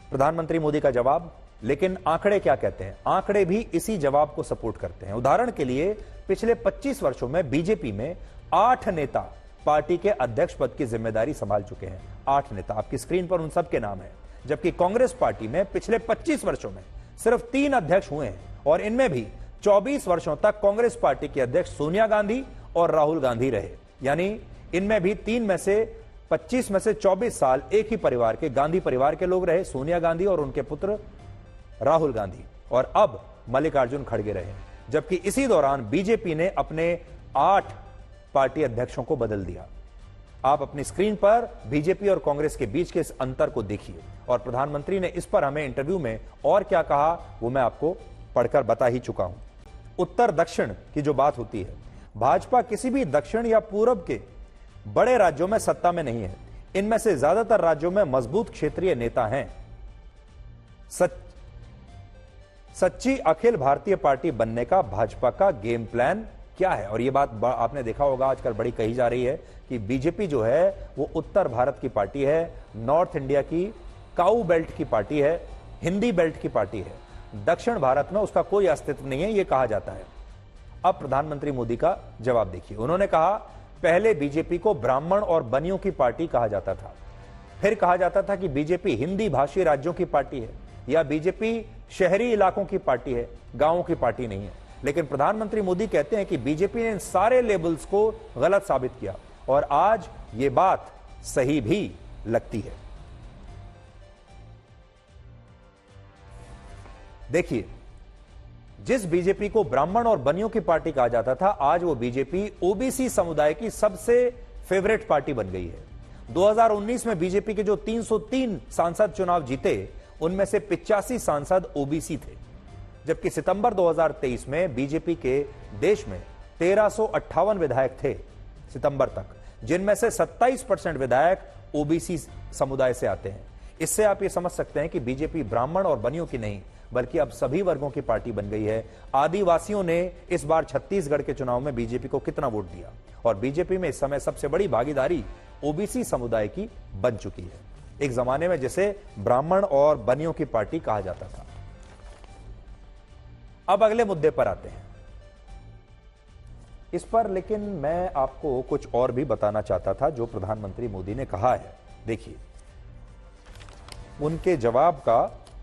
प्रधानमंत्री मोदी का जवाब, लेकिन आंकड़े क्या कहते हैं? आंकड़े भी इसी जवाब को सपोर्ट करते हैं। उदाहरण के लिए, पिछले 25 वर्षों में बीजेपी में 8 नेता पार्टी के अध्यक्ष पद की जिम्मेदारी संभाल चुके हैं। 8 नेता, आपकी स्क्रीन पर उन सब के नाम है। जबकि कांग्रेस पार्टी में पिछले 25 वर्षों में सिर्फ 3 अध्यक्ष हुए हैं, और इनमें भी 24 वर्षों तक कांग्रेस पार्टी के अध्यक्ष सोनिया गांधी और राहुल गांधी रहे। यानी इनमें भी 25 में से 24 साल एक ही परिवार के, गांधी परिवार के लोग रहे, सोनिया गांधी और उनके पुत्र राहुल गांधी, और अब मल्लिकार्जुन खड़गे रहे। जबकि इसी दौरान बीजेपी ने अपने 8 पार्टी अध्यक्षों को बदल दिया। आप अपनी स्क्रीन पर बीजेपी और कांग्रेस के बीच के इस अंतर को देखिए, और प्रधानमंत्री ने इस पर हमें इंटरव्यू में और क्या कहा वो मैं आपको पढ़कर बता ही चुका हूं। उत्तर दक्षिण की जो बात होती है, भाजपा किसी भी दक्षिण या पूरब के बड़े राज्यों में सत्ता में नहीं है। इनमें से ज्यादातर राज्यों में मजबूत क्षेत्रीय नेता हैं। सच्ची अखिल भारतीय पार्टी बनने का भाजपा का गेम प्लान क्या है? और यह बात आपने देखा होगा आजकल बड़ी कही जा रही है कि बीजेपी जो है वो उत्तर भारत की पार्टी है, नॉर्थ इंडिया की काऊ बेल्ट की पार्टी है, हिंदी बेल्ट की पार्टी है। दक्षिण भारत में उसका कोई अस्तित्व नहीं है, यह कहा जाता है। अब प्रधानमंत्री मोदी का जवाब देखिए। उन्होंने कहा, पहले बीजेपी को ब्राह्मण और बनियों की पार्टी कहा जाता था, फिर कहा जाता था कि बीजेपी हिंदी भाषी राज्यों की पार्टी है, या बीजेपी शहरी इलाकों की पार्टी है, गांवों की पार्टी नहीं है। लेकिन प्रधानमंत्री मोदी कहते हैं कि बीजेपी ने इन सारे लेबल्स को गलत साबित किया, और आज ये बात सही भी लगती है। देखिए, जिस बीजेपी को ब्राह्मण और बनियों की पार्टी कहा जाता था, आज वो बीजेपी ओबीसी समुदाय की सबसे फेवरेट पार्टी बन गई है। 2019 में बीजेपी के जो 303 सांसद चुनाव जीते, उनमें से 85 सांसद ओबीसी थे, जबकि सितंबर 2023 में बीजेपी के देश में 1358 विधायक थे सितंबर तक, जिनमें से 27% विधायक ओबीसी समुदाय से आते हैं। इससे आप ये समझ सकते हैं कि बीजेपी ब्राह्मण और बनियों की नहीं बल्कि अब सभी वर्गों की पार्टी बन गई है। आदिवासियों ने इस बार छत्तीसगढ़ के चुनाव में बीजेपी को कितना वोट दिया, और बीजेपी में इस समय सबसे बड़ी भागीदारी ओबीसी समुदाय की बन चुकी है, एक जमाने में जिसे ब्राह्मण और बनियों की पार्टी कहा जाता था। अब अगले मुद्दे पर आते हैं। इस पर लेकिन मैं आपको कुछ और भी बताना चाहता था जो प्रधानमंत्री मोदी ने कहा है। देखिए, उनके जवाब का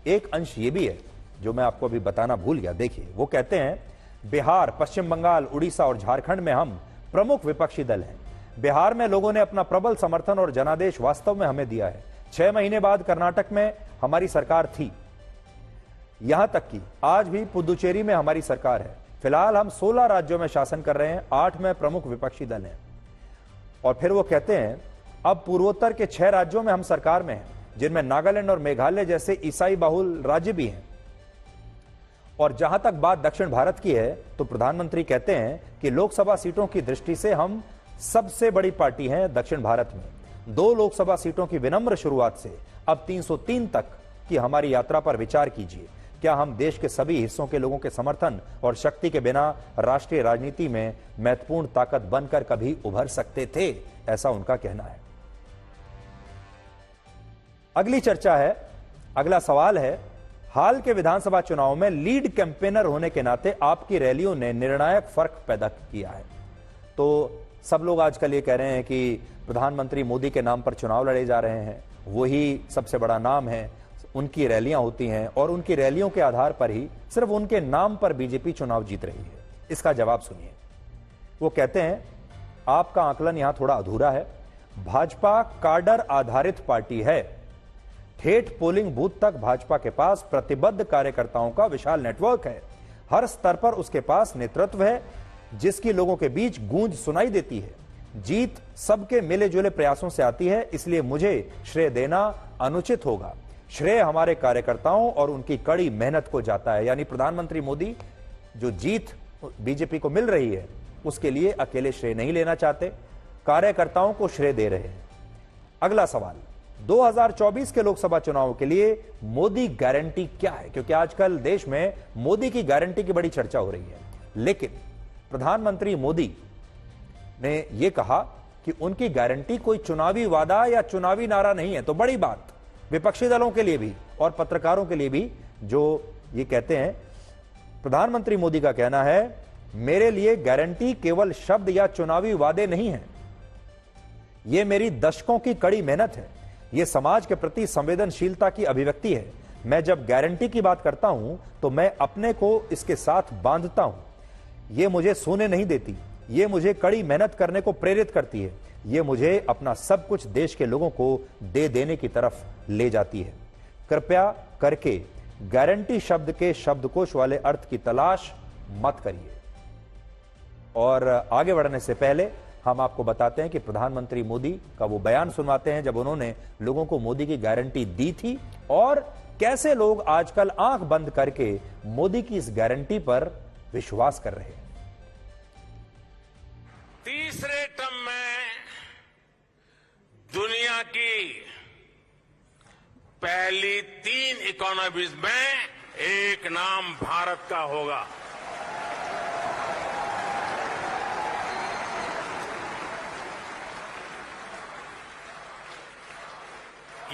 एक अंश यह भी है जो मैं आपको अभी बताना भूल गया। देखिए, वो कहते हैं, बिहार, पश्चिम बंगाल, उड़ीसा और झारखंड में हम प्रमुख विपक्षी दल हैं। बिहार में लोगों ने अपना प्रबल समर्थन और जनादेश वास्तव में हमें दिया है। 6 महीने बाद कर्नाटक में हमारी सरकार थी, यहां तक कि आज भी पुदुचेरी में हमारी सरकार है। फिलहाल हम 16 राज्यों में शासन कर रहे हैं, 8 में प्रमुख विपक्षी दल हैं। और फिर वो कहते हैं, अब पूर्वोत्तर के 6 राज्यों में हम सरकार में हैं, जिनमें नागालैंड और मेघालय जैसे ईसाई बहुल राज्य भी हैं। और जहां तक बात दक्षिण भारत की है, तो प्रधानमंत्री कहते हैं कि लोकसभा सीटों की दृष्टि से हम सबसे बड़ी पार्टी हैं दक्षिण भारत में। 2 लोकसभा सीटों की विनम्र शुरुआत से अब 303 तक की हमारी यात्रा पर विचार कीजिए। क्या हम देश के सभी हिस्सों के लोगों के समर्थन और शक्ति के बिना राष्ट्रीय राजनीति में महत्वपूर्ण ताकत बनकर कभी उभर सकते थे? ऐसा उनका कहना है। अगली चर्चा है, अगला सवाल है, हाल के विधानसभा चुनाव में लीड कैंपेनर होने के नाते आपकी रैलियों ने निर्णायक फर्क पैदा किया है। तो सब लोग आजकल ये कह रहे हैं कि प्रधानमंत्री मोदी के नाम पर चुनाव लड़े जा रहे हैं, वही सबसे बड़ा नाम है, उनकी रैलियां होती हैं और उनकी रैलियों के आधार पर ही सिर्फ उनके नाम पर बीजेपी चुनाव जीत रही है। इसका जवाब सुनिए। वो कहते हैं, आपका आकलन यहां थोड़ा अधूरा है। भाजपा कार्डर आधारित पार्टी है। ठेठ पोलिंग बूथ तक भाजपा के पास प्रतिबद्ध कार्यकर्ताओं का विशाल नेटवर्क है। हर स्तर पर उसके पास नेतृत्व है जिसकी लोगों के बीच गूंज सुनाई देती है। जीत सबके मिले जुले प्रयासों से आती है, इसलिए मुझे श्रेय देना अनुचित होगा। श्रेय हमारे कार्यकर्ताओं और उनकी कड़ी मेहनत को जाता है। यानी प्रधानमंत्री मोदी जो जीत बीजेपी को मिल रही है उसके लिए अकेले श्रेय नहीं लेना चाहते, कार्यकर्ताओं को श्रेय दे रहे हैं। अगला सवाल, 2024 के लोकसभा चुनाव के लिए मोदी गारंटी क्या है? क्योंकि आजकल देश में मोदी की गारंटी की बड़ी चर्चा हो रही है, लेकिन प्रधानमंत्री मोदी ने यह कहा कि उनकी गारंटी कोई चुनावी वादा या चुनावी नारा नहीं है। तो बड़ी बात विपक्षी दलों के लिए भी और पत्रकारों के लिए भी जो ये कहते हैं, प्रधानमंत्री मोदी का कहना है, मेरे लिए गारंटी केवल शब्द या चुनावी वादे नहीं है, यह मेरी दशकों की कड़ी मेहनत है, यह समाज के प्रति संवेदनशीलता की अभिव्यक्ति है। मैं जब गारंटी की बात करता हूं तो मैं अपने को इसके साथ बांधता हूं, यह मुझे सोने नहीं देती, ये मुझे कड़ी मेहनत करने को प्रेरित करती है, ये मुझे अपना सब कुछ देश के लोगों को दे देने की तरफ ले जाती है। कृपया करके गारंटी शब्द के शब्दकोश वाले अर्थ की तलाश मत करिए। और आगे बढ़ने से पहले हम आपको बताते हैं कि प्रधानमंत्री मोदी का वो बयान सुनवाते हैं जब उन्होंने लोगों को मोदी की गारंटी दी थी और कैसे लोग आजकल आंख बंद करके मोदी की इस गारंटी पर विश्वास कर रहे हैं। तीसरे टर्म में दुनिया की पहली 3 इकोनॉमीज में एक नाम भारत का होगा।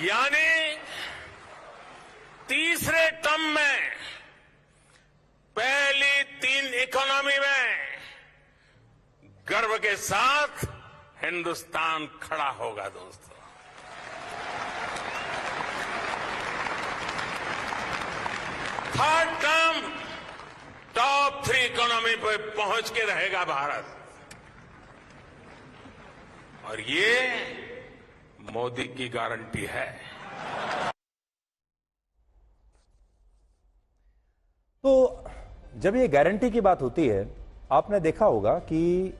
यानी तीसरे टर्म में पहली 3 इकोनॉमी में गर्व के साथ हिंदुस्तान खड़ा होगा। दोस्तों, थर्ड टर्म टॉप 3 इकोनॉमी पर पहुंच के रहेगा भारत, और ये मोदी की गारंटी है। तो जब ये गारंटी की बात होती है, आपने देखा होगा कि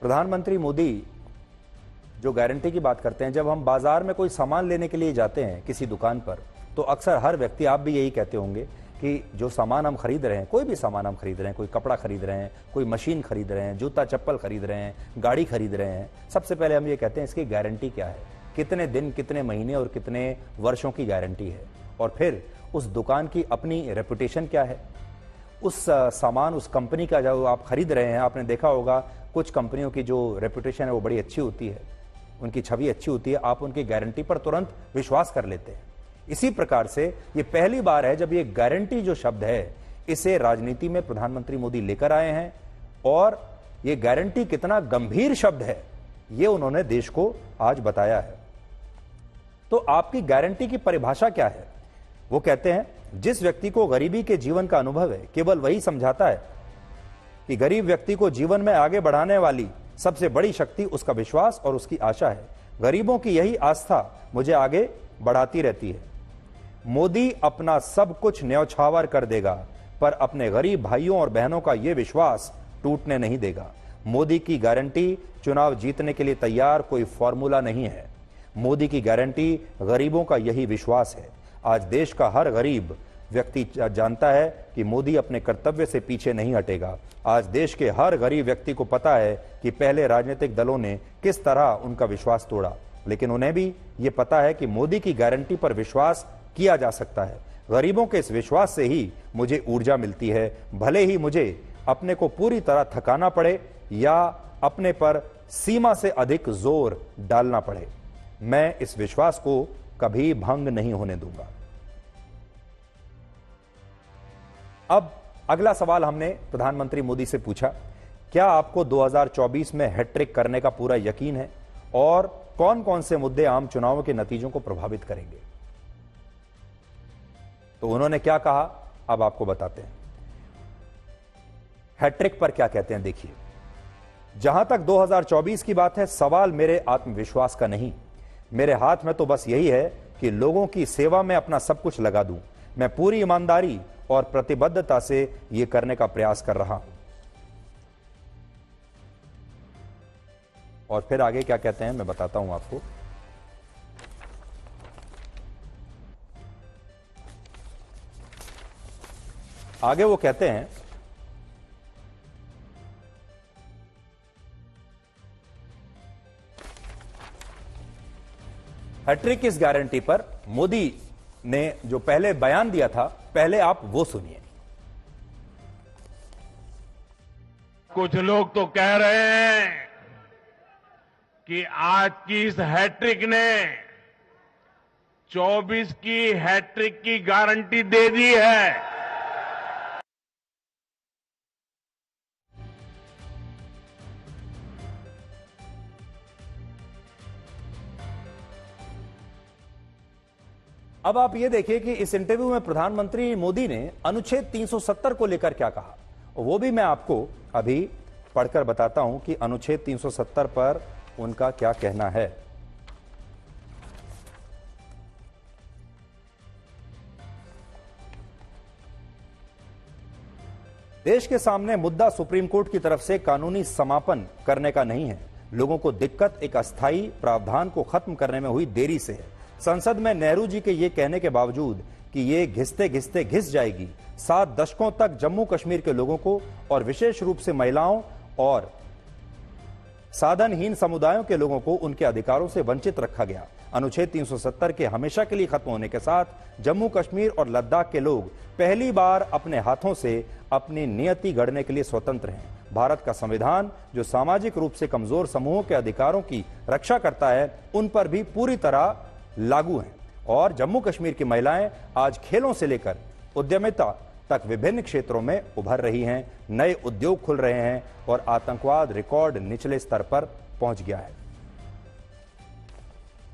प्रधानमंत्री मोदी जो गारंटी की बात करते हैं, जब हम बाजार में कोई सामान लेने के लिए जाते हैं किसी दुकान पर, तो अक्सर हर व्यक्ति, आप भी यही कहते होंगे कि जो सामान हम खरीद रहे हैं, कोई भी सामान हम खरीद रहे हैं, कोई कपड़ा खरीद रहे हैं, कोई मशीन खरीद रहे हैं, जूता चप्पल खरीद रहे हैं, गाड़ी खरीद रहे हैं, सबसे पहले हम ये कहते हैं इसकी गारंटी क्या है, कितने दिन, कितने महीने और कितने वर्षों की गारंटी है। और फिर उस दुकान की अपनी रेपुटेशन क्या है, उस सामान, उस कंपनी का जो आप खरीद रहे हैं, आपने देखा होगा कुछ कंपनियों की जो रेपुटेशन है वो बड़ी अच्छी होती है, उनकी छवि अच्छी होती है, आप उनकी गारंटी पर तुरंत विश्वास कर लेते हैं। इसी प्रकार से ये पहली बार है जब ये गारंटी जो शब्द है, इसे राजनीति में प्रधानमंत्री मोदी लेकर आए हैं, और ये गारंटी कितना गंभीर शब्द है ये उन्होंने देश को आज बताया है। तो आपकी गारंटी की परिभाषा क्या है? वो कहते हैं, जिस व्यक्ति को गरीबी के जीवन का अनुभव है, केवल वही समझाता है कि गरीब व्यक्ति को जीवन में आगे बढ़ाने वाली सबसे बड़ी शक्ति उसका विश्वास और उसकी आशा है। गरीबों की यही आस्था मुझे आगे बढ़ाती रहती है। मोदी अपना सब कुछ न्यौछावर कर देगा, पर अपने गरीब भाइयों और बहनों का यह विश्वास टूटने नहीं देगा। मोदी की गारंटी चुनाव जीतने के लिए तैयार कोई फॉर्मूला नहीं है। मोदी की गारंटी गरीबों का यही विश्वास है। आज देश का हर गरीब व्यक्ति जानता है कि मोदी अपने कर्तव्य से पीछे नहीं हटेगा। आज देश के हर गरीब व्यक्ति को पता है कि पहले राजनीतिक दलों ने किस तरह उनका विश्वास तोड़ा, लेकिन उन्हें भी ये पता है कि मोदी की गारंटी पर विश्वास किया जा सकता है। गरीबों के इस विश्वास से ही मुझे ऊर्जा मिलती है, भले ही मुझे अपने को पूरी तरह थकाना पड़े या अपने पर सीमा से अधिक जोर डालना पड़े। मैं इस विश्वास को कभी भंग नहीं होने दूंगा। अब अगला सवाल हमने प्रधानमंत्री मोदी से पूछा, क्या आपको 2024 में हैट्रिक करने का पूरा यकीन है और कौन कौन से मुद्दे आम चुनावों के नतीजों को प्रभावित करेंगे? तो उन्होंने क्या कहा, अब आपको बताते हैं। हैट्रिक पर क्या कहते हैं, देखिए। जहां तक 2024 की बात है, सवाल मेरे आत्मविश्वास का नहीं, मेरे हाथ में तो बस यही है कि लोगों की सेवा में अपना सब कुछ लगा दूं। मैं पूरी ईमानदारी और प्रतिबद्धता से यह करने का प्रयास कर रहा हूं। और फिर आगे क्या कहते हैं मैं बताता हूं आपको। आगे वो कहते हैं, हैट्रिक इस गारंटी पर मोदी ने जो पहले बयान दिया था, पहले आप वो सुनिए। कुछ लोग तो कह रहे हैं कि आज की इस हैट्रिक ने 24 की हैट्रिक की गारंटी दे दी है। अब आप ये देखिए कि इस इंटरव्यू में प्रधानमंत्री मोदी ने अनुच्छेद 370 को लेकर क्या कहा। वो भी मैं आपको अभी पढ़कर बताता हूं कि अनुच्छेद 370 पर उनका क्या कहना है। देश के सामने मुद्दा सुप्रीम कोर्ट की तरफ से कानूनी समापन करने का नहीं है। लोगों को दिक्कत एक अस्थायी प्रावधान को खत्म करने में हुई देरी से है। संसद में नेहरू जी के ये कहने के बावजूद कि ये घिसते घिसते घिस जाएगी, 7 दशकों तक जम्मू कश्मीर के लोगों को और विशेष रूप से महिलाओं और साधनहीन समुदायों के लोगों को उनके अधिकारों से वंचित रखा गया। अनुच्छेद 370 के हमेशा के लिए खत्म होने के साथ जम्मू कश्मीर और लद्दाख के लोग पहली बार अपने हाथों से अपनी नियति गढ़ने के लिए स्वतंत्र हैं। भारत का संविधान जो सामाजिक रूप से कमजोर समूहों के अधिकारों की रक्षा करता है, उन पर भी पूरी तरह लागू है। और जम्मू कश्मीर की महिलाएं आज खेलों से लेकर उद्यमिता तक विभिन्न क्षेत्रों में उभर रही हैं, नए उद्योग खुल रहे हैं और आतंकवाद रिकॉर्ड निचले स्तर पर पहुंच गया है।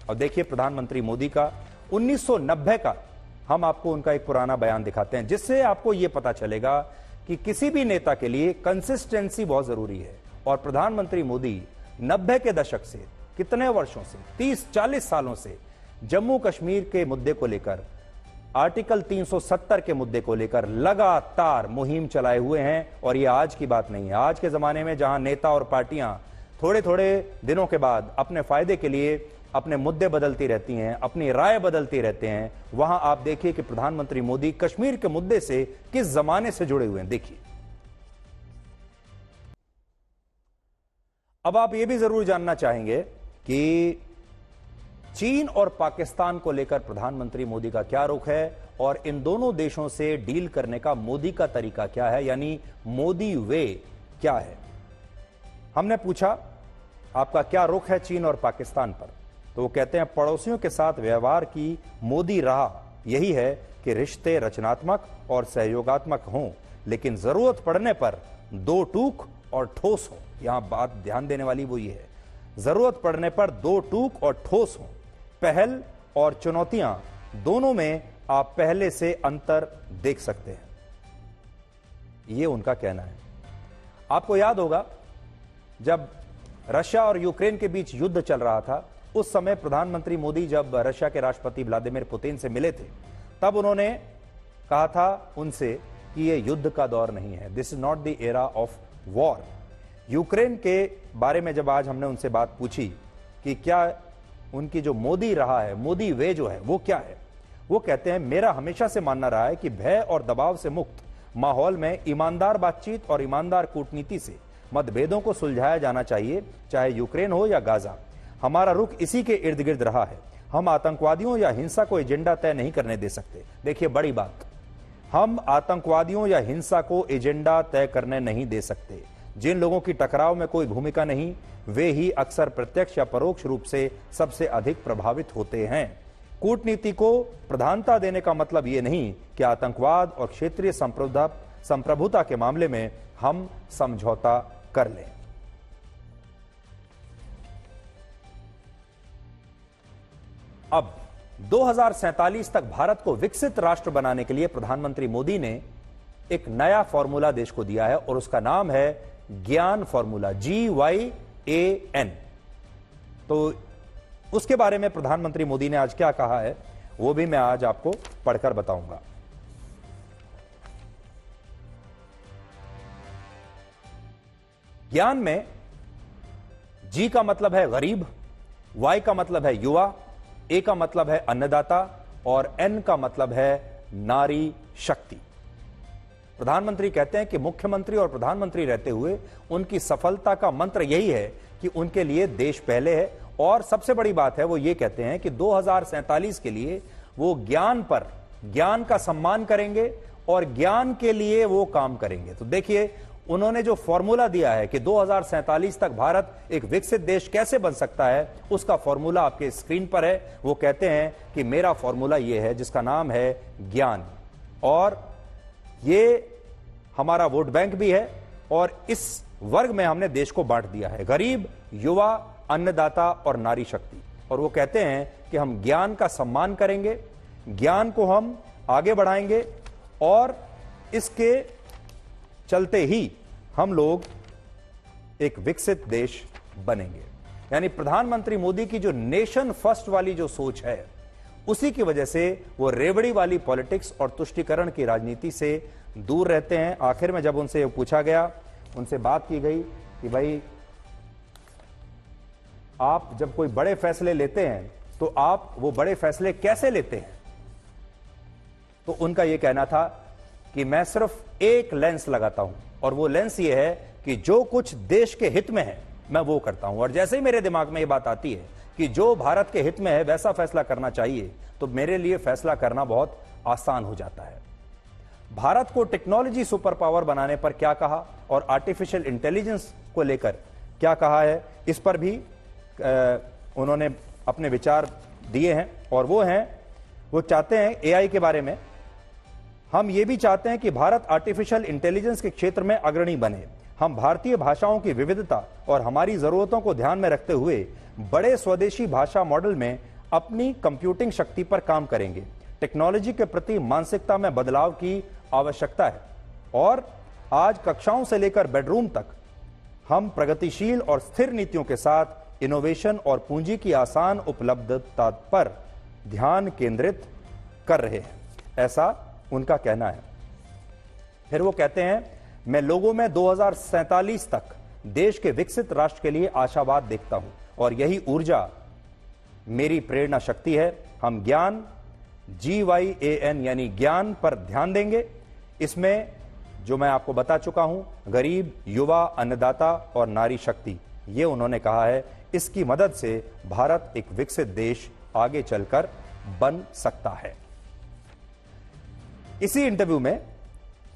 और देखिए प्रधानमंत्री मोदी का 1990 का हम आपको उनका एक पुराना बयान दिखाते हैं, जिससे आपको यह पता चलेगा कि किसी भी नेता के लिए कंसिस्टेंसी बहुत जरूरी है। और प्रधानमंत्री मोदी 90 के दशक से कितने वर्षों से, 30-40 सालों से जम्मू कश्मीर के मुद्दे को लेकर, आर्टिकल 370 के मुद्दे को लेकर लगातार मुहिम चलाए हुए हैं। और यह आज की बात नहीं है। आज के जमाने में जहां नेता और पार्टियां थोड़े थोड़े दिनों के बाद अपने फायदे के लिए अपने मुद्दे बदलती रहती हैं, अपनी राय बदलती रहते हैं, वहां आप देखिए कि प्रधानमंत्री मोदी कश्मीर के मुद्दे से किस जमाने से जुड़े हुए हैं। देखिए, अब आप यह भी जरूर जानना चाहेंगे कि चीन और पाकिस्तान को लेकर प्रधानमंत्री मोदी का क्या रुख है और इन दोनों देशों से डील करने का मोदी का तरीका क्या है, यानी मोदी वे क्या है। हमने पूछा आपका क्या रुख है चीन और पाकिस्तान पर, तो वो कहते हैं पड़ोसियों के साथ व्यवहार की मोदी राह यही है कि रिश्ते रचनात्मक और सहयोगात्मक हों, लेकिन जरूरत पड़ने पर दो टूक और ठोस हो। यहां बात ध्यान देने वाली वो ये है, जरूरत पड़ने पर दो टूक और ठोस हो। पहल और चुनौतियां दोनों में आप पहले से अंतर देख सकते हैं, ये उनका कहना है। आपको याद होगा जब रशिया और यूक्रेन के बीच युद्ध चल रहा था, उस समय प्रधानमंत्री मोदी जब रशिया के राष्ट्रपति व्लादिमीर पुतिन से मिले थे, तब उन्होंने कहा था उनसे कि यह युद्ध का दौर नहीं है, this is not the era of war. Ukraine के बारे में जब आज हमने उनसे बात पूछी कि क्या उनकी जो मोदी रहा है, मोदी वे जो है वो क्या है, वो कहते हैं मेरा हमेशा से मानना रहा है कि भय और दबाव से मुक्त माहौल में ईमानदार बातचीत और ईमानदार कूटनीति से मतभेदों को सुलझाया जाना चाहिए, चाहे यूक्रेन हो या गाजा। हमारा रुख इसी के इर्द गिर्द रहा है। हम आतंकवादियों या हिंसा को एजेंडा तय नहीं करने दे सकते। देखिए बड़ी बात, हम आतंकवादियों या हिंसा को एजेंडा तय करने नहीं दे सकते। जिन लोगों की टकराव में कोई भूमिका नहीं, वे ही अक्सर प्रत्यक्ष या परोक्ष रूप से सबसे अधिक प्रभावित होते हैं। कूटनीति को प्रधानता देने का मतलब यह नहीं कि आतंकवाद और क्षेत्रीय संप्रभुता के मामले में हम समझौता कर लें। अब 2047 तक भारत को विकसित राष्ट्र बनाने के लिए प्रधानमंत्री मोदी ने एक नया फॉर्मूला देश को दिया है और उसका नाम है ज्ञान फॉर्मूला, GYAN। तो उसके बारे में प्रधानमंत्री मोदी ने आज क्या कहा है वो भी मैं आज आपको पढ़कर बताऊंगा। ज्ञान में G का मतलब है गरीब, Y का मतलब है युवा, A का मतलब है अन्नदाता और N का मतलब है नारी शक्ति। प्रधानमंत्री कहते हैं कि मुख्यमंत्री और प्रधानमंत्री रहते हुए उनकी सफलता का मंत्र यही है कि उनके लिए देश पहले है। और सबसे बड़ी बात है वो ये कहते हैं कि 2047 के लिए वो ज्ञान का सम्मान करेंगे और ज्ञान के लिए वो काम करेंगे। तो देखिए उन्होंने जो फॉर्मूला दिया है कि 2047 तक भारत एक विकसित देश कैसे बन सकता है, उसका फॉर्मूला आपके स्क्रीन पर है। वो कहते हैं कि मेरा फॉर्मूला ये है जिसका नाम है ज्ञान, और ये हमारा वोट बैंक भी है और इस वर्ग में हमने देश को बांट दिया है, गरीब, युवा, अन्नदाता और नारी शक्ति। और वो कहते हैं कि हम ज्ञान का सम्मान करेंगे, ज्ञान को हम आगे बढ़ाएंगे और इसके चलते ही हम लोग एक विकसित देश बनेंगे। यानी प्रधानमंत्री मोदी की जो नेशन फर्स्ट वाली जो सोच है, उसी की वजह से वो रेवड़ी वाली पॉलिटिक्स और तुष्टीकरण की राजनीति से दूर रहते हैं। आखिर में जब उनसे पूछा गया, उनसे बात की गई कि भाई आप जब कोई बड़े फैसले लेते हैं तो आप वो बड़े फैसले कैसे लेते हैं, तो उनका यह कहना था कि मैं सिर्फ एक लेंस लगाता हूं और वो लेंस ये है कि जो कुछ देश के हित में है मैं वो करता हूं। और जैसे ही मेरे दिमाग में ये बात आती है कि जो भारत के हित में है वैसा फैसला करना चाहिए, तो मेरे लिए फैसला करना बहुत आसान हो जाता है। भारत को टेक्नोलॉजी सुपर पावर बनाने पर क्या कहा और आर्टिफिशियल इंटेलिजेंस को लेकर क्या कहा है, इस पर भी उन्होंने अपने विचार दिए हैं। और वो चाहते हैं एआई के बारे में, हम ये भी चाहते हैं कि भारत आर्टिफिशियल इंटेलिजेंस के क्षेत्र में अग्रणी बने। हम भारतीय भाषाओं की विविधता और हमारी जरूरतों को ध्यान में रखते हुए बड़े स्वदेशी भाषा मॉडल में अपनी कंप्यूटिंग शक्ति पर काम करेंगे। टेक्नोलॉजी के प्रति मानसिकता में बदलाव की आवश्यकता है और आज कक्षाओं से लेकर बेडरूम तक हम प्रगतिशील और स्थिर नीतियों के साथ इनोवेशन और पूंजी की आसान उपलब्धता पर ध्यान केंद्रित कर रहे हैं, ऐसा उनका कहना है। फिर वो कहते हैं, मैं लोगों में 2047 तक देश के विकसित राष्ट्र के लिए आशावाद देखता हूं और यही ऊर्जा मेरी प्रेरणा शक्ति है। हम ज्ञान GYAN यानी ज्ञान पर ध्यान देंगे। इसमें जो मैं आपको बता चुका हूं, गरीब, युवा, अन्नदाता और नारी शक्ति, ये उन्होंने कहा है। इसकी मदद से भारत एक विकसित देश आगे चलकर बन सकता है। इसी इंटरव्यू में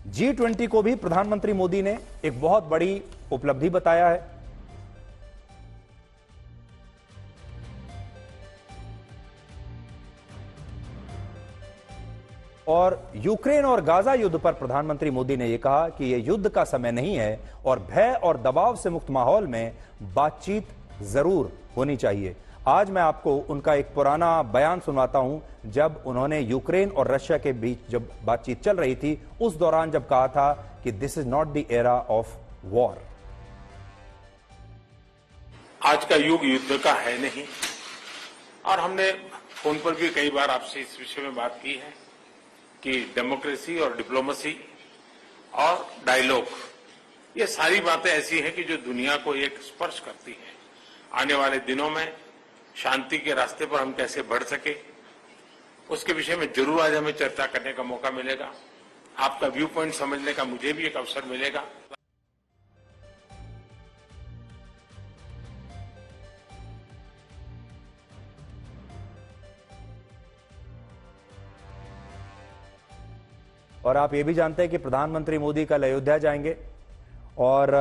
G20 को भी प्रधानमंत्री मोदी ने एक बहुत बड़ी उपलब्धि बताया है। और यूक्रेन और गाजा युद्ध पर प्रधानमंत्री मोदी ने यह कहा कि यह युद्ध का समय नहीं है और भय और दबाव से मुक्त माहौल में बातचीत जरूर होनी चाहिए। आज मैं आपको उनका एक पुराना बयान सुनाता हूं, जब उन्होंने यूक्रेन और रशिया के बीच जब बातचीत चल रही थी, उस दौरान जब कहा था कि this is not the era of war. आज का युग युद्ध का है नहीं, और हमने फोन पर भी कई बार आपसे इस विषय में बात की है कि डेमोक्रेसी और डिप्लोमेसी और डायलॉग, ये सारी बातें ऐसी हैं कि जो दुनिया को एक स्पर्श करती है। आने वाले दिनों में शांति के रास्ते पर हम कैसे बढ़ सके, उसके विषय में जरूर आज हमें चर्चा करने का मौका मिलेगा। आपका व्यू पॉइंट समझने का मुझे भी एक अवसर मिलेगा। और आप ये भी जानते हैं कि प्रधानमंत्री मोदी कल अयोध्या जाएंगे और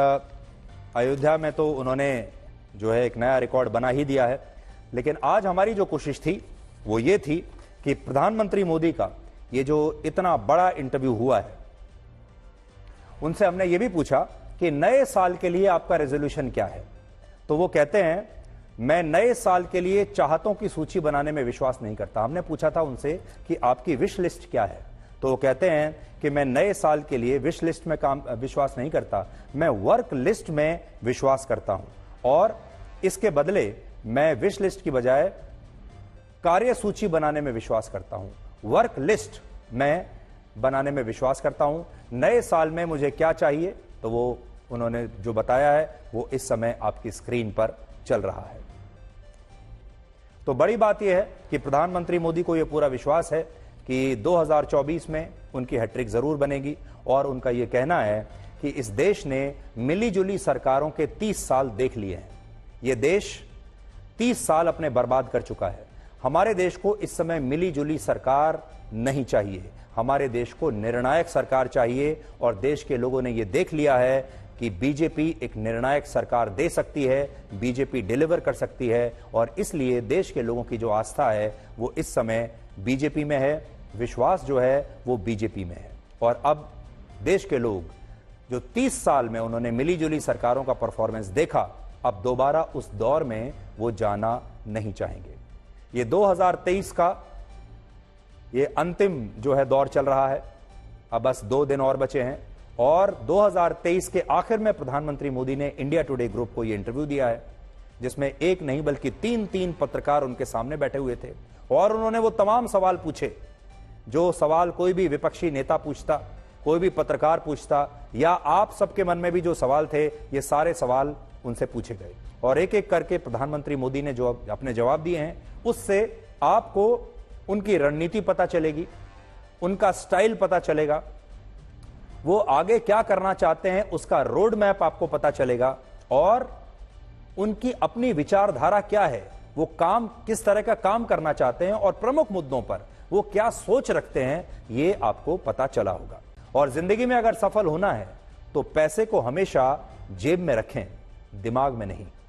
अयोध्या में तो उन्होंने जो है एक नया रिकॉर्ड बना ही दिया है। लेकिन आज हमारी जो कोशिश थी वो ये थी कि प्रधानमंत्री मोदी का ये जो इतना बड़ा इंटरव्यू हुआ है, उनसे हमने ये भी पूछा कि नए साल के लिए आपका रेजोल्यूशन क्या है। तो वो कहते हैं, मैं नए साल के लिए चाहतों की सूची बनाने में विश्वास नहीं करता। हमने पूछा था उनसे कि आपकी विश लिस्ट क्या है, तो वो कहते हैं कि मैं नए साल के लिए विश लिस्ट में विश्वास नहीं करता, मैं वर्क लिस्ट में विश्वास करता हूं और इसके बदले मैं विश लिस्ट की बजाय कार्य सूची बनाने में विश्वास करता हूं। वर्क लिस्ट मैं बनाने में विश्वास करता हूं। नए साल में मुझे क्या चाहिए, तो वो उन्होंने जो बताया है वो इस समय आपकी स्क्रीन पर चल रहा है। तो बड़ी बात यह है कि प्रधानमंत्री मोदी को यह पूरा विश्वास है कि 2024 में उनकी हैट्रिक जरूर बनेगी और उनका यह कहना है कि इस देश ने मिली जुली सरकारों के 30 साल देख लिए हैं। यह देश 30 साल अपने बर्बाद कर चुका है। हमारे देश को इस समय मिली जुली सरकार नहीं चाहिए, हमारे देश को निर्णायक सरकार चाहिए और देश के लोगों ने यह देख लिया है कि बीजेपी एक निर्णायक सरकार दे सकती है, बीजेपी डिलीवर कर सकती है और इसलिए देश के लोगों की जो आस्था है वो इस समय बीजेपी में है, विश्वास जो है वो बीजेपी में है। और अब देश के लोग जो 30 साल में उन्होंने मिली जुली सरकारों का परफॉर्मेंस देखा, अब दोबारा उस दौर में वो जाना नहीं चाहेंगे। ये 2023 का ये अंतिम जो है दौर चल रहा है, अब बस 2 दिन और बचे हैं और 2023 के आखिर में प्रधानमंत्री मोदी ने इंडिया टुडे ग्रुप को यह इंटरव्यू दिया है, जिसमें एक नहीं बल्कि तीन पत्रकार उनके सामने बैठे हुए थे और उन्होंने वो तमाम सवाल पूछे जो सवाल कोई भी विपक्षी नेता पूछता, कोई भी पत्रकार पूछता, या आप सबके मन में भी जो सवाल थे, ये सारे सवाल उनसे पूछे गए और एक एक करके प्रधानमंत्री मोदी ने जो अपने जवाब दिए हैं उससे आपको उनकी रणनीति पता चलेगी, उनका स्टाइल पता चलेगा, वो आगे क्या करना चाहते हैं उसका रोड मैप आपको पता चलेगा और उनकी अपनी विचारधारा क्या है, वो काम किस तरह का काम करना चाहते हैं और प्रमुख मुद्दों पर वो क्या सोच रखते हैं, ये आपको पता चला होगा। और जिंदगी में अगर सफल होना है तो पैसे को हमेशा जेब में रखें, दिमाग में नहीं।